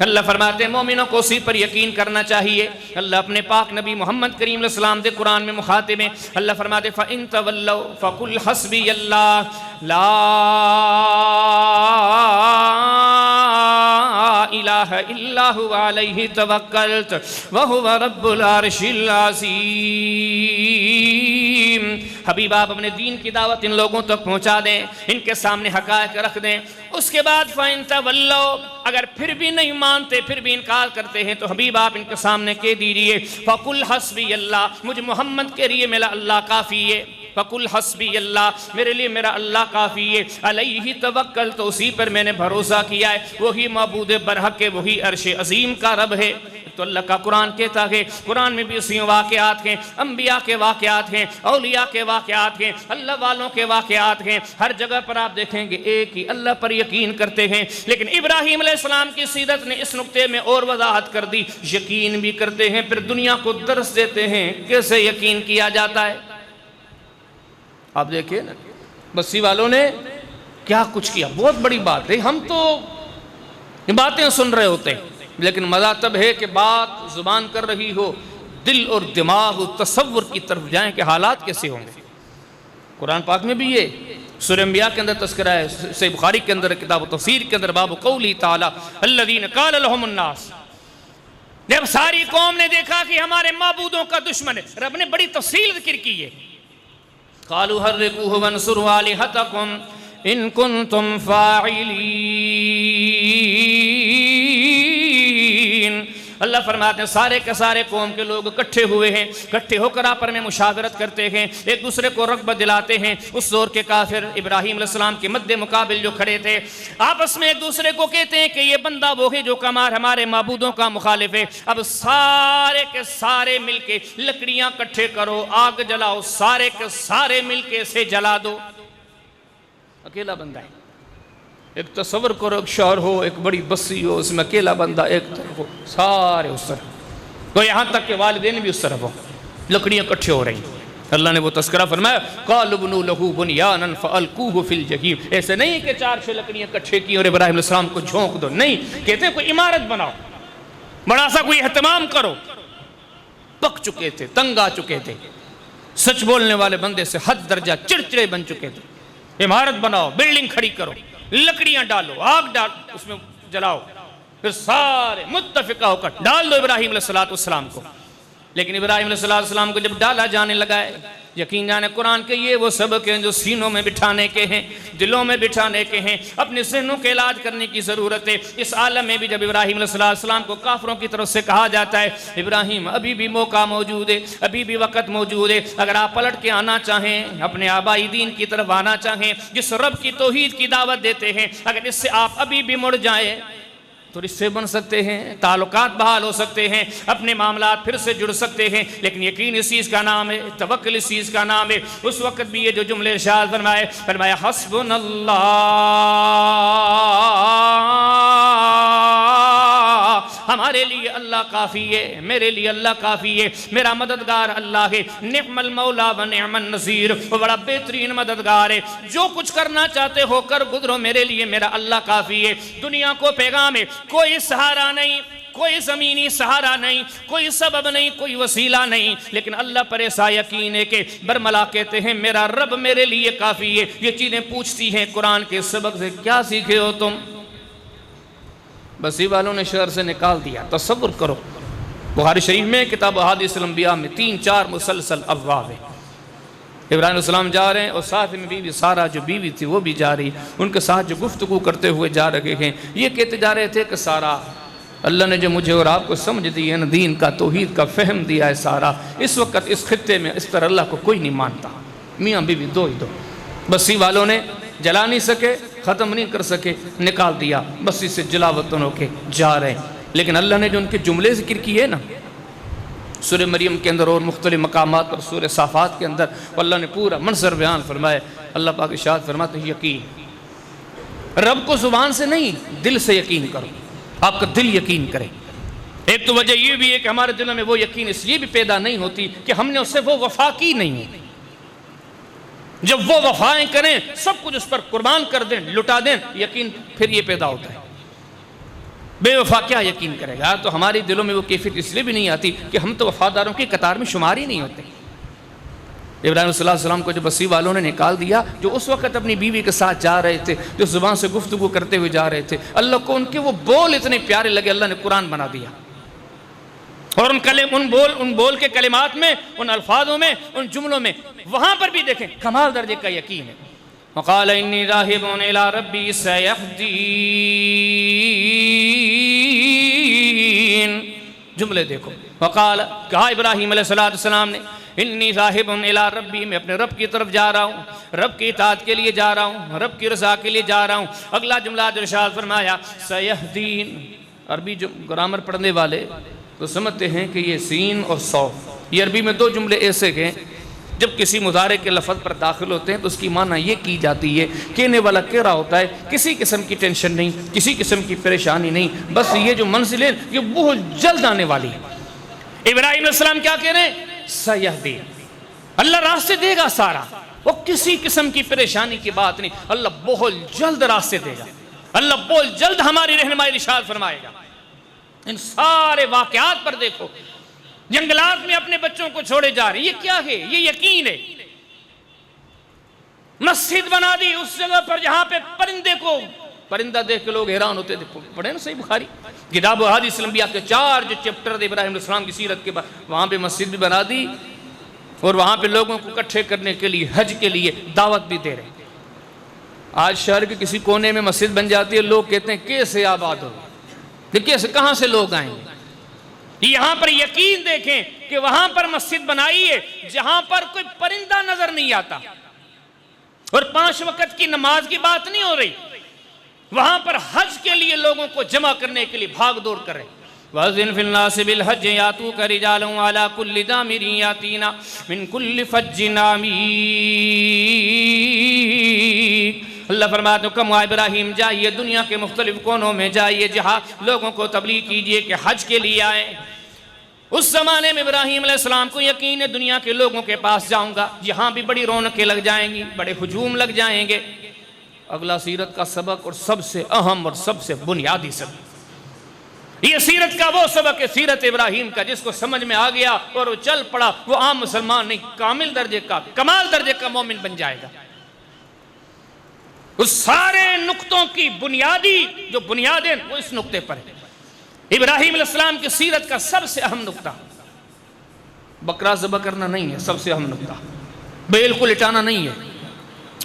A: अल्लाह फरमाते हैं मोमिनों को उसी पर यकीन करना चाहिए। अल्लाह अपने पाक नबी मोहम्मद करीम अलैहि सलाम दे कुरान में मुखातिब हैं, अल्लाह फरमाते फ़इन तवल्लौ फ़कुल हस्बी अल्लाह ला इलाहा इल्ला हुवा अलैहि तवक्कलतु व हुवा रब्बुल अर्शिल अज़ीम। हबीब आप अपने दीन की दावत इन लोगों तक पहुँचा दें, इनके सामने हक़ाइक़ रख दें। उसके बाद फ़इन तवल्लौ, अगर फिर भी नहीं मानते, फिर भी इनकार करते हैं, तो हबीब आप इनके सामने कह दीजिए फ़कुल हस्बी अल्लाह, मुझे मोहम्मद के लिए मेरा अल्लाह काफ़ी है। फ़कुल हस्बी अल्लाह, मेरे लिए मेरा अल्लाह काफ़ी है। अलैहि तवक्कल, तो उसी पर मैंने भरोसा किया है, वही मबूद बरहक है, वही अर्श अज़ीम का रब है। तो अल्लाह का कुरान कहता है, कुरान में भी उसी वाक़यात हैं, अम्बिया के वाक़यात हैं, औलिया के वाक़यात हैं, अल्लाह वालों के वाक़यात हैं। हर जगह पर आप देखेंगे एक ही अल्लाह पर यकीन करते हैं। लेकिन इब्राहीम अलैहिस्सलाम की सीरत ने इस नुक्ते में और वजाहत कर दी, यकीन भी करते हैं, फिर दुनिया को दर्स देते हैं कैसे यकीन किया जाता है। आप देखिए ना, बस्ती वालों ने क्या कुछ किया, बहुत बड़ी बात है। हम तो बातें सुन रहे होते हैं, लेकिन मज़ा तब है कि बात ज़ुबान कर रही हो, दिल और दिमाग और तसव्वुर की तरफ जाएं कि हालात कैसे होंगे। कुरान पाक में भी ये सूरह अंबिया के अंदर तज़किरा है, सहीह बुखारी के अंदर किताब तफसीर के अंदर बाब कौली ताला अल्लज़ीना क़ाल लहुमुन्नास। जब सारी कौम ने देखा कि हमारे माबूदों का दुश्मन है, रब ने बड़ी तफसील ज़िक्र की है। क़ालू हर्रिकूहु वंसुरू आलिहतकुम इन कुन्तुम फ़ाइलीन। अल्लाह फरमाते हैं सारे के सारे कौम के लोग इकट्ठे हुए हैं, इकट्ठे होकर आपस में मुशावरत करते हैं, एक दूसरे को रग़बत दिलाते हैं। उस दौर के काफिर इब्राहीम अलैहिस्सलाम के मद्दे मुकाबिल जो खड़े थे, आपस में एक दूसरे को कहते हैं कि ये बंदा वो है जो कमार हमारे माबूदों का मुखालिफ है। अब सारे के सारे मिलके लकड़ियां इकट्ठे करो, आग जलाओ, सारे के सारे मिलके इसे जला दो। अकेला बंदा है, एक तस्वर करो, एक शहर हो, एक बड़ी बस्ती हो, उसमें अकेला बंदा एक तरफ हो, सारे उस तरफ, तो यहाँ तक के वालिदैन भी उस तरफ हो, लकड़ियाँ इकट्ठे हो रही। अल्लाह ने वो तस्करा फरमाया क़ालू बुनू लहू बुनयानन फ़अल्क़ूहु फ़िल जहीम। ऐसे नहीं कि 4-6 लकड़ियाँ इकट्ठे की और इब्राहीम अलैहिस्सलाम को झोंक दो, नहीं, कहते कोई इमारत बनाओ, बड़ा सा कोई एहतमाम करो। पक चुके थे, तंग आ चुके थे, सच बोलने वाले बंदे से हद दर्जा चिड़चिड़े बन चुके थे। इमारत बनाओ, बिल्डिंग खड़ी करो, लकड़ियां डालो, आग डाल, उसमें जलाओ, फिर सारे मुत्तफिका होकर डाल दो इब्राहीम अलैहिस्सलाम को। लेकिन इब्राहीम अलैहिस्सलाम को जब डाला जाने लगा है, यकीन जाने कुरान के ये वो सबक हैं जो सीनों में बिठाने के हैं, दिलों में बिठाने के हैं, अपने ज़हनों के इलाज करने की ज़रूरत है। इस आलम में भी जब इब्राहीम अलैहिस्सलाम को काफिरों की तरफ से कहा जाता है इब्राहीम अभी भी मौका मौजूद है, अभी भी वक़्त मौजूद है, अगर आप पलट के आना चाहें, अपने आबाई दीन की तरफ आना चाहें, जिस रब की तौहीद की दावत देते हैं, अगर इससे आप अभी भी मुड़ जाएँ तो रिश्ते बन सकते हैं, ताल्लुकात बहाल हो सकते हैं, अपने मामलात फिर से जुड़ सकते हैं। लेकिन यकीन इस चीज़ का नाम है, तवक्कुल इस चीज़ का नाम है। उस वक़्त भी ये जो जुमले इरशाद फरमाया हस्बुनल्लाह, हमारे लिए अल्लाह काफ़ी है, मेरे लिए अल्लाह काफ़ी है, मेरा मददगार अल्लाह है, निअमल मौला व निअमन नज़ीर, वो बड़ा बेहतरीन मददगार है। जो कुछ करना चाहते हो कर गुजरो, मेरे लिए मेरा अल्लाह काफ़ी है। दुनिया को पैगाम है, कोई सहारा नहीं, कोई ज़मीनी सहारा नहीं, कोई सबब नहीं, कोई वसीला नहीं, लेकिन अल्लाह पर ऐसा यकीन है कि बरमला कहते हैं मेरा रब मेरे लिए काफ़ी है। ये चीज़ें पूछती हैं कुरान के सबक से, क्या सीखे हो तुम? बसी वालों ने शहर से निकाल दिया। तसव्वुर करो, बुखारी शरीफ में किताब अहादीसुल अंबिया में 3-4 मुसलसल अब्वाब है। इब्राहीम अलैहिस्सलाम जा रहे हैं और साथ में बीवी सारा जो बीवी थी वो भी जा रही, उनके साथ जो गुफ्तगू करते हुए जा रहे हैं, ये कहते जा रहे थे कि सारा अल्लाह ने जो मुझे और आपको समझ दी है ना, दीन का तौहीद का फहम दिया है, सारा इस वक्त इस खित्ते में इस तरह अल्लाह को कोई नहीं मानता। मियाँ बीवी दो ही दो, बस्ती वालों ने जला नहीं सके, ख़त्म नहीं कर सके, निकाल दिया, बस्ती से जलावतन होके जा रहे हैं। लेकिन अल्लाह ने जो उनके जुमले ज़िक्र किए ना सूरह मरियम के अंदर और मुख्तलिफ मकामात पर सूरह साफ़ात के अंदर, अल्लाह ने पूरा मंजर बयान फरमाया। अल्लाह पाक इरशाद फरमाते हैं यकीन, रब को ज़ुबान से नहीं दिल से यकीन करो, आपका दिल यकीन करे। एक तो वजह ये भी है कि हमारे दिलों में वो यकीन इसलिए भी पैदा नहीं होती कि हमने उससे वो वफा की नहीं है। जब वो वफाएं करें, सब कुछ उस पर कुर्बान कर दें, लुटा दें, यकीन फिर ये पैदा होता है। बेवफा क्या यकीन करेगा? तो हमारे दिलों में वो कैफियत इसलिए भी नहीं आती कि हम तो वफादारों की कतार में शुमार ही नहीं होते। इब्राहीम अलैहिस्सलाम को जो बस्ती वालों ने निकाल दिया, जो उस वक्त अपनी बीवी के साथ जा रहे थे, जो जुबान से गुफ्तगू करते हुए जा रहे थे, अल्लाह को उनके वो बोल इतने प्यारे लगे, अल्लाह ने कुरान बना दिया। और उन बोल के कलिमात में, उन अल्फाजों में, उन जुमलों में, वहां पर भी देखें कमाल दर्जे का यकीन है। वक़ाल इन्नी ज़ाहिबुन इला रब्बी सयहदीन, जुमले देखो। वक़ाल, कहा इब्राहीम अलैहिस्सलाम ने इन्नी ज़ाहिबुन इला रब्बी, मैं अपने रब की तरफ जा रहा हूँ, रब की इताअत के लिए जा रहा हूँ, रब की रज़ा के लिए जा रहा हूँ। अगला जुमला इरशाद फरमाया सयहदीन। अरबी जो ग्रामर पढ़ने वाले तो समझते हैं कि ये सीन और सौफ, ये अरबी में दो जुमले ऐसे हैं जब किसी मुजारे के लफ्ज़ पर दाखिल होते हैं तो उसकी माना ये की जाती है, कहने वाला कह रहा होता है किसी किस्म की टेंशन नहीं, किसी किस्म की परेशानी नहीं, बस ये जो मंजिल है ये बहुत जल्द आने वाली है। इब्राहीम अलैहिस्सलाम क्या कह रहे हैं? सयहदी, अल्लाह रास्ते देगा सारा, वो किसी किस्म की परेशानी की बात नहीं, अल्लाह बहुत जल्द रास्ते देगा, अल्लाह बहुत जल्द हमारी रहनुमाई इरशाद फरमाएगा। इन सारे वाकयात पर देखो, जंगलात में अपने बच्चों को छोड़े जा रहे, ये क्या है? ये यकीन है। मस्जिद बना दी उस जगह पर जहां पे परिंदे को, परिंदा देख के लोग हैरान होते थे, पढ़े ना सही बुखारी किताब अहादीसुल अंबिया के 4 जो चैप्टर थे इब्राहीम अलैहिस्सलाम की सीरत के बाद, वहां पे मस्जिद भी बना दी और वहां पे लोगों को इकट्ठे करने के लिए, हज के लिए दावत भी दे रहे। आज शहर के किसी कोने में मस्जिद बन जाती है, लोग कहते हैं कैसे आबाद हो, कैसे, कहाँ से लोग आएंगे? यहां पर यकीन देखें कि वहां पर मस्जिद बनाई है जहां पर कोई परिंदा नजर नहीं आता, और 5 वक्त की नमाज की बात नहीं हो रही, वहां पर हज के लिए लोगों को जमा करने के लिए भाग दौड़ कर रहे। वज़िन फिल नास बिल हज यातू का रिजालुन अला कुल्लि दामिरिन यातीना मिन कुल्लि फज्जिन अमीक। अल्लाह फरमाते हैं कम इब्राहिम जाइए दुनिया के मुख्तलिफ कोनों में जाइए, जहाँ लोगों को तबलीग कीजिए कि हज के लिए आए। उस ज़माने में इब्राहिम अलैहिस्सलाम को यकीन है दुनिया के लोगों के पास जाऊंगा, यहाँ भी बड़ी रौनकें लग जाएंगी, बड़े हुजूम लग जाएंगे। अगला सीरत का सबक और सबसे अहम और सबसे बुनियादी सबक, ये सीरत का वो सबक है सीरत इब्राहिम का, जिसको समझ में आ गया और वो चल पड़ा, वो आम मुसलमान नहीं, कामिल दर्जे का, कमाल दर्जे का मोमिन बन जाएगा। उस सारे नुक्तों की बुनियादी जो बुनियादें वो इस नुक्ते पर है। इब्राहिम अलैहिस्सलाम की सीरत का सबसे अहम नुक्ता बकरा ज़बह करना नहीं है, सबसे अहम नुक्ता बैल को लिटाना नहीं है,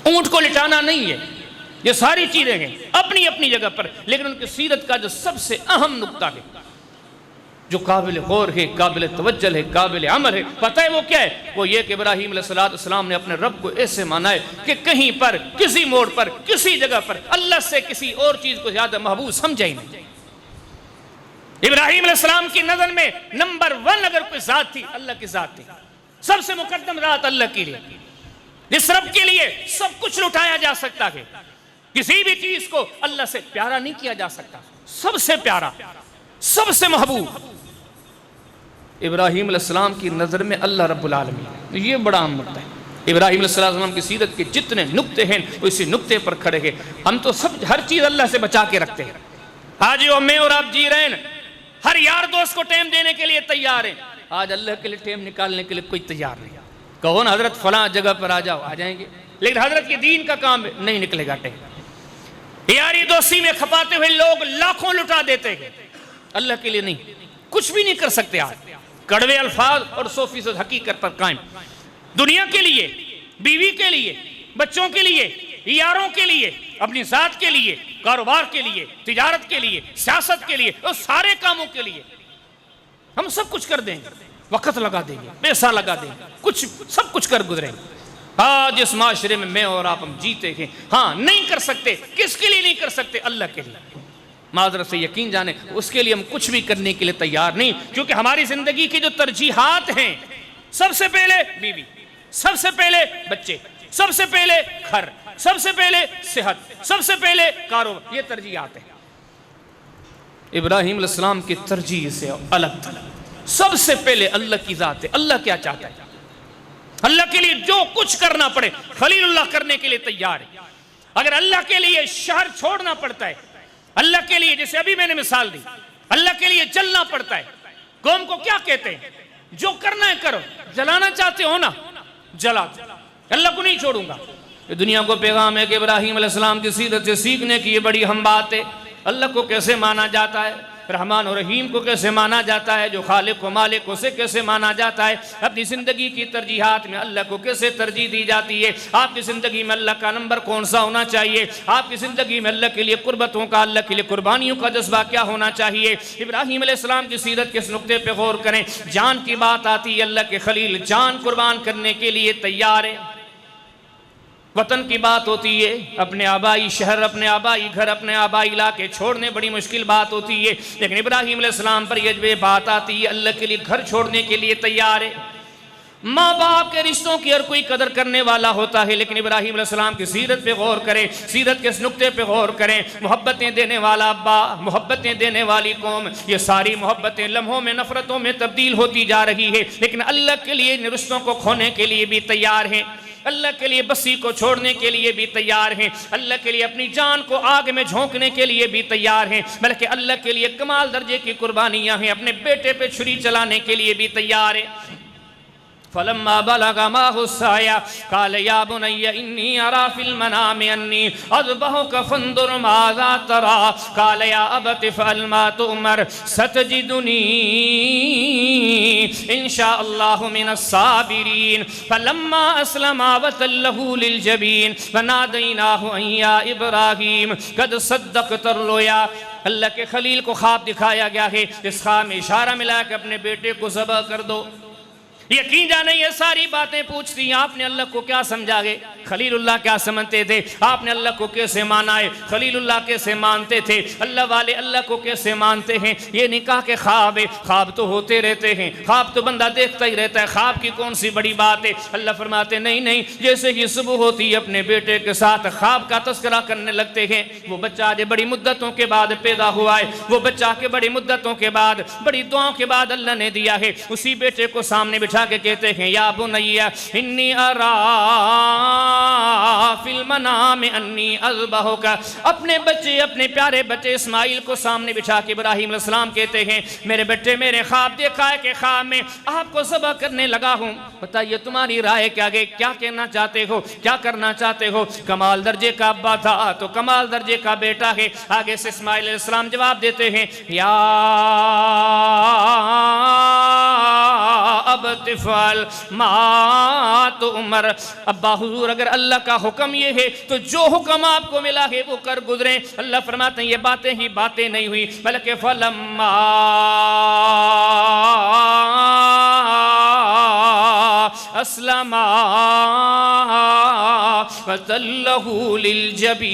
A: ऊंट को लिटाना नहीं है, ये सारी चीजें हैं अपनी अपनी जगह पर, लेकिन उनकी सीरत का जो सबसे अहम नुक्ता है, जो काबिल गौर है, काबिल तवज्जुह है, काबिल अमल है, पता है वो क्या है? वो ये कि इब्राहिम अलैहिस्सलाम ने अपने रब को ऐसे माना है कि कहीं पर, किसी मोड़ पर, किसी जगह पर अल्लाह से किसी और चीज को ज्यादा महबूब समझा ही नहीं। इब्राहिम अलैहिस्सलाम की नजर में नंबर 1 अगर कोई जात थी, अल्लाह की जात थी, सबसे मुकद्दम जात अल्लाह के लिए, जिस रब के लिए सब कुछ लुटाया जा सकता है, किसी भी चीज को अल्लाह से प्यारा नहीं किया जा सकता, सबसे प्यारा, सबसे महबूब इब्राहिम अलैहिस्सलाम की नज़र में अल्लाह रब्बुल आलमीन। ये बड़ा अहम नुक्ता है। इब्राहिम अलैहिस्सलाम की सीरत के जितने नुक्ते हैं वो इसी नुक्ते पर खड़े हैं। हम तो सब हर चीज़ अल्लाह से बचा के रखते हैं। आज जो मैं और आप जी रहे हैं, हर यार दोस्त को टाइम देने के लिए तैयार हैं, आज अल्लाह के लिए टाइम निकालने के लिए कोई तैयार नहीं। कहो ना हजरत फलां जगह पर आ जाओ, आ जाएंगे, लेकिन हजरत के दीन का काम है, नहीं निकलेगा टाइम। यारी दोस्ती में खपाते हुए लोग लाखों लुटा देते हैं, अल्लाह के लिए नहीं, कुछ भी नहीं कर सकते। आज कड़वे अल्फाज और 100% हकीकत पर कायम, दुनिया के लिए, बीवी के लिए, बच्चों के लिए, यारों के लिए, अपनी जात के लिए, कारोबार के लिए, तिजारत के लिए, सियासत के लिए और सारे कामों के लिए हम सब कुछ कर देंगे, वक्त लगा देंगे, पैसा लगा देंगे, कुछ सब कुछ कर गुजरेंगे। आज इस माशरे में मैं और आप हम जीते हैं। हाँ, नहीं कर सकते, किसके लिए नहीं कर सकते? अल्लाह के लिए। माजरत से यकीन जाने उसके लिए हम कुछ भी करने के लिए तैयार नहीं, क्योंकि हमारी जिंदगी की जो तरजीहात हैं, सबसे पहले बीवी, सबसे पहले बच्चे, सबसे पहले घर, सबसे पहले सेहत, सबसे पहले कारोबार, ये तरजीहात है। इब्राहिम अलैहिस्सलाम की तरजीह से अलग था। सबसे पहले अल्लाह की जात है। अल्लाह क्या चाहता है? अल्लाह के लिए जो कुछ करना पड़े खलीलुल्लाह करने के लिए तैयार है। अगर अल्लाह के लिए शहर छोड़ना पड़ता है, अल्लाह के लिए, जैसे अभी मैंने मिसाल दी, अल्लाह के लिए जलना पड़ता है। कौम को क्या कहते हैं? जो करना है करो, जलाना चाहते हो ना, जला, अल्लाह को नहीं छोड़ूंगा। ये दुनिया को पैगाम है कि इब्राहिम अलैहिस्सलाम की सीरत से सीखने की ये बड़ी अहम बात है। अल्लाह को कैसे माना जाता है, रहमान और रहीम को कैसे माना जाता है, जो खालिक व मालिक को से कैसे माना जाता है, अपनी ज़िंदगी की तरजीहात में अल्लाह को कैसे तरजीह दी जाती है, आपकी ज़िंदगी में अल्लाह का नंबर कौन सा होना चाहिए, आपकी ज़िंदगी में अल्लाह के लिए कुर्बतों का, अल्लाह के लिए कुर्बानियों का जज्बा क्या होना चाहिए। इब्राहिम अलैहिस्सलाम की सीरत के इस नुक्ते पर गौर करें। जान की बात आती है, अल्लाह के खलील जान कुर्बान करने के लिए तैयार है। वतन की बात होती है, अपने आबाई शहर, अपने आबाई घर, अपने आबाई इलाके छोड़ने बड़ी मुश्किल बात होती है, लेकिन इब्राहिम अलैहिस्सलाम पर यह बात आती है, अल्लाह के लिए घर छोड़ने के लिए तैयार है। माँ बाप के रिश्तों की हर कोई कदर करने वाला होता है, लेकिन इब्राहिम अलैहिस्सलाम की सीरत पे गौर करें, सीरत के इस नुक्ते पे गौर करें। मोहब्बतें देने वाला अब्बा, मोहब्बतें देने वाली कौम, ये सारी मोहब्बतें लम्हों में नफरतों में तब्दील होती जा रही है, लेकिन अल्लाह के लिए इन रिश्तों को खोने के लिए भी तैयार हैं, अल्लाह के लिए बस्सी को छोड़ने के लिए भी तैयार हैं, अल्लाह के लिए अपनी जान को आग में झोंकने के लिए भी तैयार हैं, बल्कि अल्लाह के लिए कमाल दर्जे की कुर्बानियां हैं, अपने बेटे पे छुरी चलाने के लिए भी तैयार है। फलम्मा बलगा माहु साया काल या बुनय्या इन्नी अरा फिल मनामि अन्नी अज़बहुका फंजुर माज़ा तरा काल या अबति फ़अल मा तुअमर सतजिदुनी इंशाअल्लाहु मिनस साबिरीन फलम्मा अस्लमा वतल्लहु लिल जबीन वनादैनाहु अन या इब्राहीम कद सद्दक़ता रुया। अल्लाह के खलील को ख्वाब दिखाया गया है, इस ख्वाब में इशारा मिला कि अपने बेटे को ज़बह कर दो। यकीन जाने ये सारी बातें पूछती हैं आपने अल्लाह को क्या समझागे, खलीलुल्लाह क्या समझते थे, आपने अल्लाह को कैसे माना है, खलीलुल्लाह कैसे मानते थे, अल्लाह वाले अल्लाह को कैसे मानते हैं। ये निकाह के ख्वाब है, ख्वाब तो होते रहते हैं, ख्वाब तो बंदा देखता ही रहता है, ख्वाब की कौन सी बड़ी बात है। अल्लाह फरमाते नहीं नहीं, जैसे ही सुबह होती है अपने बेटे के साथ ख्वाब का तस्करा करने लगते हैं। वो बच्चा आज बड़ी मुद्दतों के बाद पैदा हुआ है, वो बच्चा के बड़ी मुद्दतों के बाद बड़ी दुआओं के बाद अल्लाह ने दिया है। उसी बेटे को सामने बिठा के कहते हैं या बुनय्या इन्नी अरा फिल मनामि अन्नी अज़बहुका। अपने बच्चे, अपने प्यारे बच्चे इस्माइल को सामने बिठा के इब्राहीम अलैहिस्सलाम कहते हैं मेरे बेटे मैंने ख्वाब देखा है कि ख्वाब में आपको ज़बह करने लगा हूँ, बताइए तुम्हारी राय क्या है, क्या कहना चाहते हो, क्या करना चाहते हो। कमाल दर्जे का अब्बा था तो कमाल दर्जे का बेटा है। आगे से इस्माइल अलैहिस्सलाम जवाब देते हैं या अब तिफल मा तो उमर। अब्बा हुजूर अगर अल्लाह का हुक्म ये है तो जो हुक्म आपको मिला है वो कर गुजरे। अल्लाह फरमाते हैं ये बातें ही बातें नहीं हुई बल्कि फलम्मा अस्लमा वतल्लहु लिल जबीन।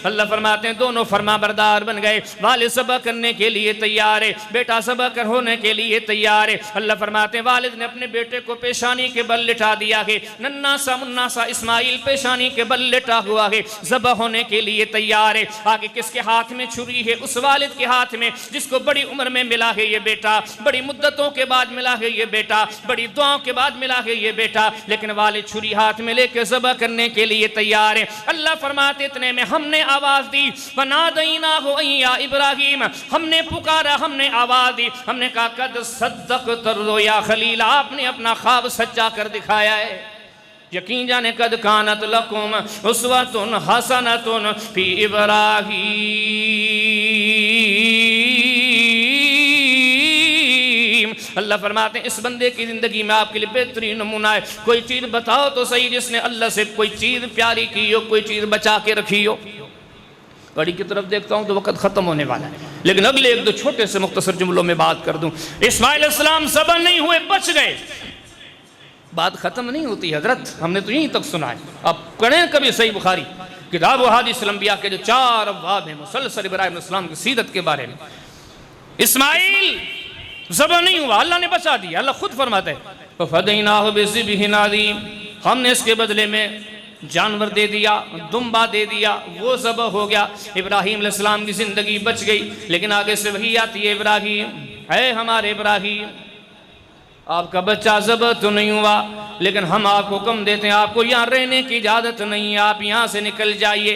A: अल्लाह फरमाते हैं दोनों फरमा बरदार बन गए। वालिद सब्र करने के लिए तैयार है, बेटा सब्र होने के लिए तैयार है। अल्लाह फरमाते हैं वालिद ने अपने बेटे को पेशानी के बल लिटा दिया है। नन्ना सा मुन्ना सा इस्माइल पेशानी के बल लिटा हुआ है, ज़बह होने के लिए तैयार है। आगे किसके हाथ में छुरी है? उस वालिद के हाथ में जिसको बड़ी उम्र में मिला है ये बेटा, बड़ी मुद्दतों के बाद मिला है ये बेटा, बड़ी दुआओं के बाद मिला है ये बेटा। लेकिन वालिद छुरी हाथ में लेके ज़बह करने के लिए तैयार है। अल्लाह फरमाते इतने में हमने आवाज दी वनादैनाहु अन या इब्राहीम, हमने पुकारा, हमने आवाज दी, हमने कहा कद सद्दक़ता रुया खलील, आपने अपना ख्वाब सच्चा कर दिखाया है। यकीन जाने कद कानत लकुम उस्वतुन हसनतुन फी इब्राहीम। अल्लाह फरमाते हैं इस बंदे की जिंदगी में आपके लिए बेहतरीन नमूना है। कोई चीज बताओ तो सही जिसने अल्लाह से कोई चीज प्यारी की हो, कोई चीज बचा के रखी हो। घड़ी की तरफ देखता हूँ तो वक्त ख़त्म होने वाला है, लेकिन अगले एक दो छोटे से मुख्तसर जुमलों में बात कर दूँ। इस्माइल अलैहिस्सलाम ज़बह नहीं हुए, बच गए। बात ख़त्म नहीं होती हजरत, हमने तो यहीं तक सुना है। अब पढ़ें कभी सही बुखारी किताब व हदीस लंबिया के जो 4 अब्वाब हैं मुसलसल इब्राहीम अलैहिस्सलाम की सीरत के बारे में। इस्माइल ज़बह नहीं हुआ, अल्लाह ने बचा दिया। अल्लाह खुद फरमाता है फ़फ़दैनाहु बिज़िब्हिन अज़ीम, हमने इसके बदले में जानवर दे दिया, दुम्बा दे दिया, वो ज़बह हो गया। इब्राहीम अलैहिस्सलाम की ज़िंदगी बच गई। लेकिन आगे से वही आती है इब्राहीम, है हमारे इब्राहीम आपका बच्चा ज़बह तो नहीं हुआ, लेकिन हम आपको हुक्म देते हैं आपको यहाँ रहने की इजाज़त नहीं है, आप यहाँ से निकल जाइए।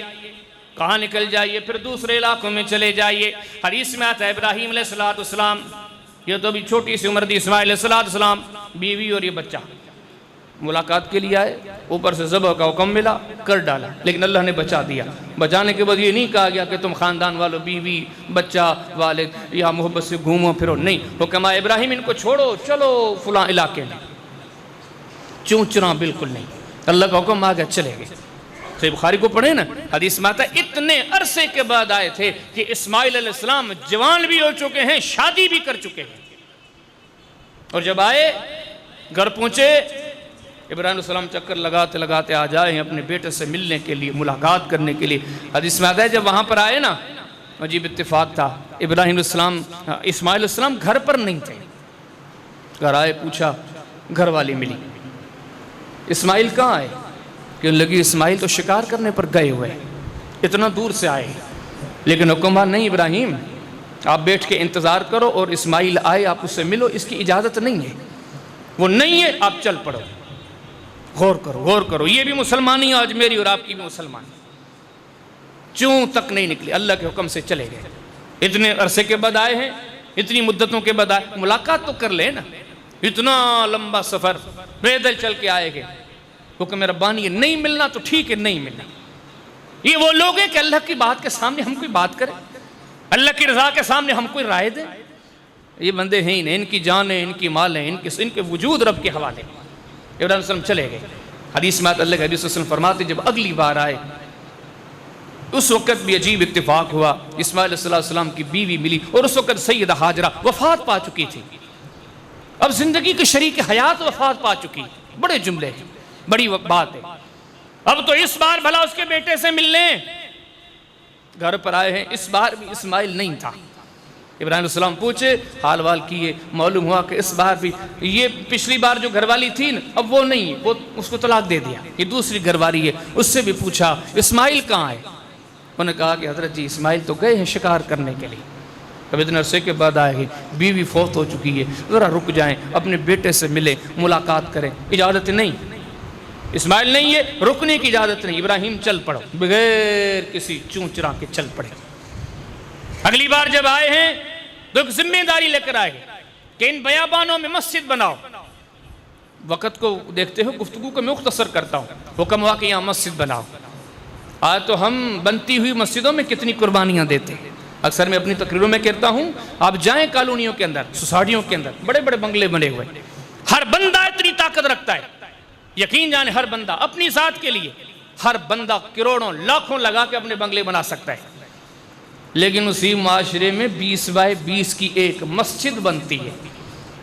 A: कहाँ निकल जाइए? फिर दूसरे इलाकों में चले जाइए। हदीस में आता है इब्राहीम अलैहिस्सलाम, ये तो अभी छोटी सी उम्र थी, इस्माइल अलैहिस्सलाम बीवी और ये बच्चा मुलाकात के लिए आए, ऊपर से ज़बह का हुक्म मिला, कर डाला, लेकिन अल्लाह ने बचा दिया। बचाने के बाद ये नहीं कहा गया कि तुम ख़ानदान वालों बीवी बच्चा वाले या मोहब्बत से घूमो फिरो, नहीं। हुक्म आया इब्राहीम इनको छोड़ो, चलो फलां इलाके में, चूँ चुरा बिल्कुल नहीं। अल्लाह का हुक्म आ गया, चले गए। सही बुखारी को पढ़े ना, हदीस में आता है इतने अरसे के बाद आए थे कि इस्माइल अलैहिस्सलाम जवान भी हो चुके हैं, शादी भी कर चुके हैं। और जब आए घर पहुँचे, इब्राहीम सलाम चक्कर लगाते लगाते आ जाए हैं अपने बेटे से मिलने के लिए, मुलाकात करने के लिए। हदीस में आता है जब वहाँ पर आए ना, अजीब इत्तेफाक था, इब्राहीम इस्माइल अलैहिस्सलाम घर पर नहीं थे। घर आए, पूछा, घर वाली मिली, इस्माइल कहाँ आए? क्यों लगी इस्माइल तो शिकार करने पर गए हुए, इतना दूर से आए। लेकिन हुक्म नहीं इब्राहीम आप बैठ के इंतज़ार करो और इस्माइल आए आप उससे मिलो, इसकी इजाज़त नहीं है, वो नहीं है, आप चल पड़ो। गौर करो, गौर करो, ये भी मुसलमानी आज मेरी और आपकी भी मुसलमान, चूं तक नहीं निकली, अल्लाह के हुक्म से चले गए। इतने अरसे के बाद आए हैं, इतनी मुद्दतों के बाद मुलाकात तो कर ले ना, इतना लंबा सफर पैदल चल के आएंगे। हुक्म रब्बानी है, नहीं मिलना तो ठीक है, नहीं मिलना। ये वो लोग हैं कि अल्लाह की बात के सामने हम कोई बात करें, अल्लाह की रजा के सामने हम कोई राय दें। ये बंदे हैं ही नहीं, इनकी जान है, इनकी माल है, इनके वजूद रब के हवाले। इब्राहिम सल्लम चले गए। हदीस में अल्लाह के हबीब सल्लल्लाहु अलैहि वसल्लम फरमाते जब अगली बार आए उस वक़्त भी अजीब इत्तेफाक हुआ, इस्माइल अलैहिस्सलाम की बीवी मिली और उस वक़्त सैयदा हाजरा वफ़ात पा चुकी थी। अब जिंदगी की शरीक हयात वफ़ात पा चुकी। बड़े जुमले हैं, बड़ी बात है। अब तो इस बार भला उसके बेटे से मिलने घर पर आए हैं। इस बार भी इस्माइल नहीं था। इब्राहिम अलैहिस्सलाम पूछे, हाल वाल किए, मालूम हुआ कि इस बार भी ये पिछली बार जो घरवाली थी न, अब वो नहीं, वो उसको तलाक दे दिया, ये दूसरी घरवाली है। उससे भी पूछा इस्माइल कहाँ है? उन्होंने कहा कि हजरत जी इस्माइल तो गए हैं शिकार करने के लिए, अब इतने अरसे के बाद आए, बीवी फौत हो चुकी है, ज़रा रुक जाएं, अपने बेटे से मिले, मुलाकात करें। इजाज़त नहीं, इस्माइल नहीं है, रुकने की इजाज़त नहीं। इब्राहिम चल पड़ो, बगैर किसी चूं चरा के चल पड़े। अगली बार जब आए हैं तो एक जिम्मेदारी लेकर आए कि इन बयाबानों में मस्जिद बनाओ। वक़्त को देखते हो, गुफ्तगू को मैं मुख्तसर करता हूँ। हुक्म हुआ कि यहाँ मस्जिद बनाओ। आज तो हम बनती हुई मस्जिदों में कितनी कुर्बानियाँ देते हैं। अक्सर मैं अपनी तकरीरों में कहता हूँ, आप जाएं कॉलोनियों के अंदर, सोसाइटियों के अंदर, बड़े बड़े बंगले बने हुए, हर बंदा इतनी ताकत रखता है, यकीन जाने हर बंदा अपनी ज़ात के लिए, हर बंदा करोड़ों लाखों लगा के अपने बंगले बना सकता है। लेकिन उसी माशरे में 20 बाय 20 की एक मस्जिद बनती है।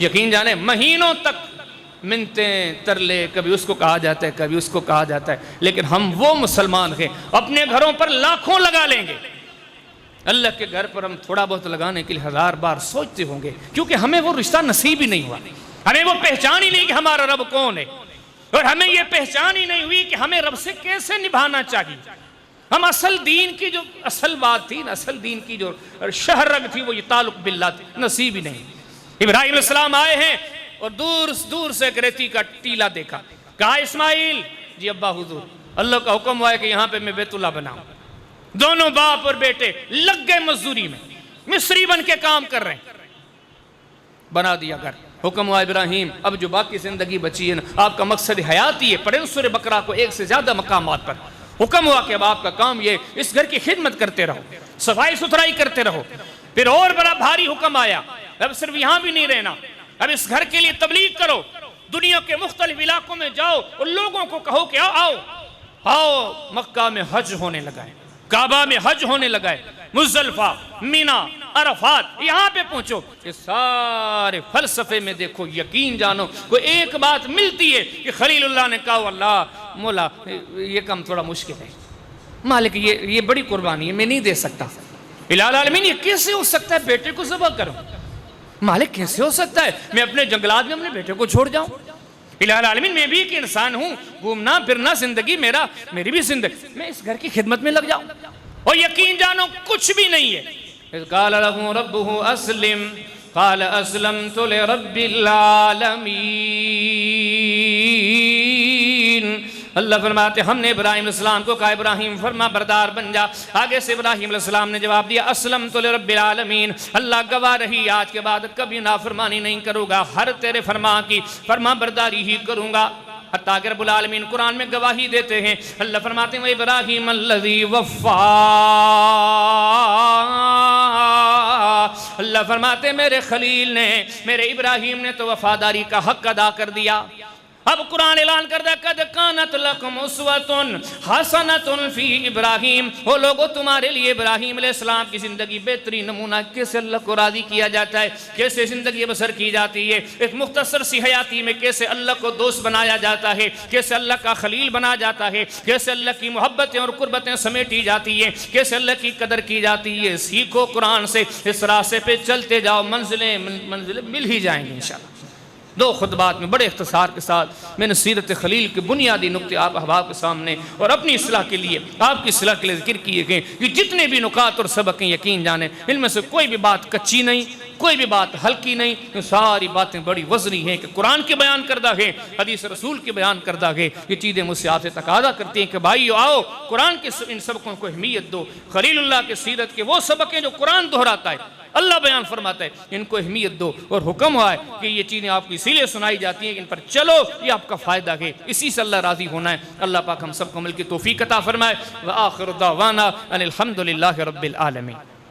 A: यकीन जाने महीनों तक मिन्नतें तरले, कभी उसको कहा जाता है, कभी उसको कहा जाता है, लेकिन हम वो मुसलमान हैं अपने घरों पर लाखों लगा लेंगे। अल्लाह के घर पर हम थोड़ा बहुत लगाने के लिए 1000 बार सोचते होंगे, क्योंकि हमें वो रिश्ता नसीब ही नहीं हुआ, हमें वो पहचान ही नहीं कि हमारा रब कौन है, और हमें ये पहचान ही नहीं हुई कि हमें रब से कैसे निभाना चाहिए। हम असल दीन की जो असल बात थी, असल दीन की जो शहरग थी, वो ये ताल्लुक बिल्लाह थी, नसीब ही नहीं। इब्राहिम अलैहिस्सलाम आए हैं और दूर दूर से एक रेती का टीला देखा, कहा इस्माइल जी अब्बा हुजूर, अल्लाह का हुक्म हुआ है कि यहाँ पे मैं बैतुल्लाह बनाऊं। दोनों बाप और बेटे लग गए मजदूरी में, मिस्री बन के काम कर रहे हैं। बना दिया घर। हुक्म हुआ इब्राहिम अब जो बाकी जिंदगी बची है ना, आपका मकसद हयात ही है, पढ़े सूरह बकरा को एक से ज्यादा मकामात पर। हुक्म हुआ कि अब आपका काम ये, इस घर की खिदमत करते रहो, सफाई सुथराई करते रहो। फिर और बड़ा भारी हुक्म आया, अब सिर्फ यहाँ भी नहीं रहना, अब इस घर के लिए तबलीग करो, दुनिया के मुख्तलिफ इलाकों में जाओ और लोगों को कहो कि आओ आओ, मक्का में हज होने लगा है, काबा में हज होने लगा है, मुज़दलिफा, मीना, अरफात, यहाँ पे पहुंचो। ये सारे फलसफे में देखो, यकीन जानो कोई एक बात मिलती है कि खलीलुल्लाह ने कहा अल्लाह मौला ये काम थोड़ा मुश्किल है, मालिक ये बड़ी कुर्बानी है, मैं नहीं दे सकता। इलाल आलमीन ये कैसे हो सकता है, बेटे को ज़बह करो, मालिक कैसे हो सकता है मैं अपने जंगलात में अपने बेटे को छोड़ जाऊं। इलाल आलमीन मैं भी एक इंसान हूं, घूमना फिरना जिंदगी मेरी भी जिंदगी, मैं इस घर की खिदमत में लग जाऊं। और यकीन जानो कुछ भी नहीं है। क़ाल लहू रब्बुहु अस्लिम क़ाल अस्लमतु लिरब्बिल आलमीन। अल्लाह फरमाते हमने इब्राहिम अलैहिस्सलाम को कहा इब्राहिम फरमा बरदार बन जा। आगे से इब्राहिम अलैहिस्सलाम ने जवाब दिया अस्लमतु लिरब्बिल आलमीन, अल्लाह गवाह रही आज के बाद कभी नाफरमानी नहीं करूँगा, हर तेरे फरमा की फरमा बरदारी ही करूँगा। हत्ता कि रब्बुल आलमीन कुरान में गवाही देते हैं, अल्लाह फरमाते हैं इब्राहिम अल्लज़ी वफ़ा, अल्लाह फरमाते मेरे खलील ने, मेरे इब्राहिम ने तो वफादारी का हक अदा कर दिया। अब कुरान ऐलान कर दिया कद कानत लकुम उस्वतुन हसनतुन फी इब्राहिम, हो लोगों तुम्हारे लिए इब्राहिम अलैहिस्सलाम की ज़िंदगी बेहतरीन नमूना, कैसे अल्लाह को राज़ी किया जाता है, कैसे ज़िंदगी बसर की जाती है, एक मुख्तसर सी हयाती में कैसे अल्लाह को दोस्त बनाया जाता है, कैसे अल्लाह का खलील बना जाता है, कैसे अल्लाह की मोहब्बतें और कुर्बतें समेटी जाती है, कैसे अल्लाह की कदर की जाती है। सीखो कुरान से, इस रास्ते पे चलते जाओ, मंजिलें मिल ही जाएंगी इंशाअल्लाह। दो खुतबात में बड़े इख्तिसार के साथ मैंने सीरत खलील के बुनियादी नुक्ते आप अहबाब के सामने और अपनी इस्लाह के लिए, आपकी इस्लाह के लिए जिक्र किए गए कि जितने भी नुकात और सबक हैं, यकीन जाने इनमें से कोई भी बात कच्ची नहीं, कोई भी बात हल्की नहीं, ये सारी बातें बड़ी वजनी हैं कि कुरान के बयान करदा है, हदीस रसूल के बयान करदा है। ये चीज़ें मुझसे आपसे तकादा करती हैं कि भाई आओ कुरान के इन सबकों को अहमियत दो। खलीलुल्लाह के सीरत के वो सबक हैं जो कुरान दोहराता है, अल्लाह बयान फरमाता है, इनको अहमियत दो। और हुक्म हुआ है कि ये चीज़ें आपको इसीलिए सुनाई जाती हैं कि इन पर चलो, ये आपका फ़ायदा है, इसी से अल्लाह राज़ी होना है। अल्लाह पाक हम सबको अमल की तौफीक अता फरमाए। व आखिर दावाना अनिल हम्दुलिल्लाहि रब्बिल आलमीन।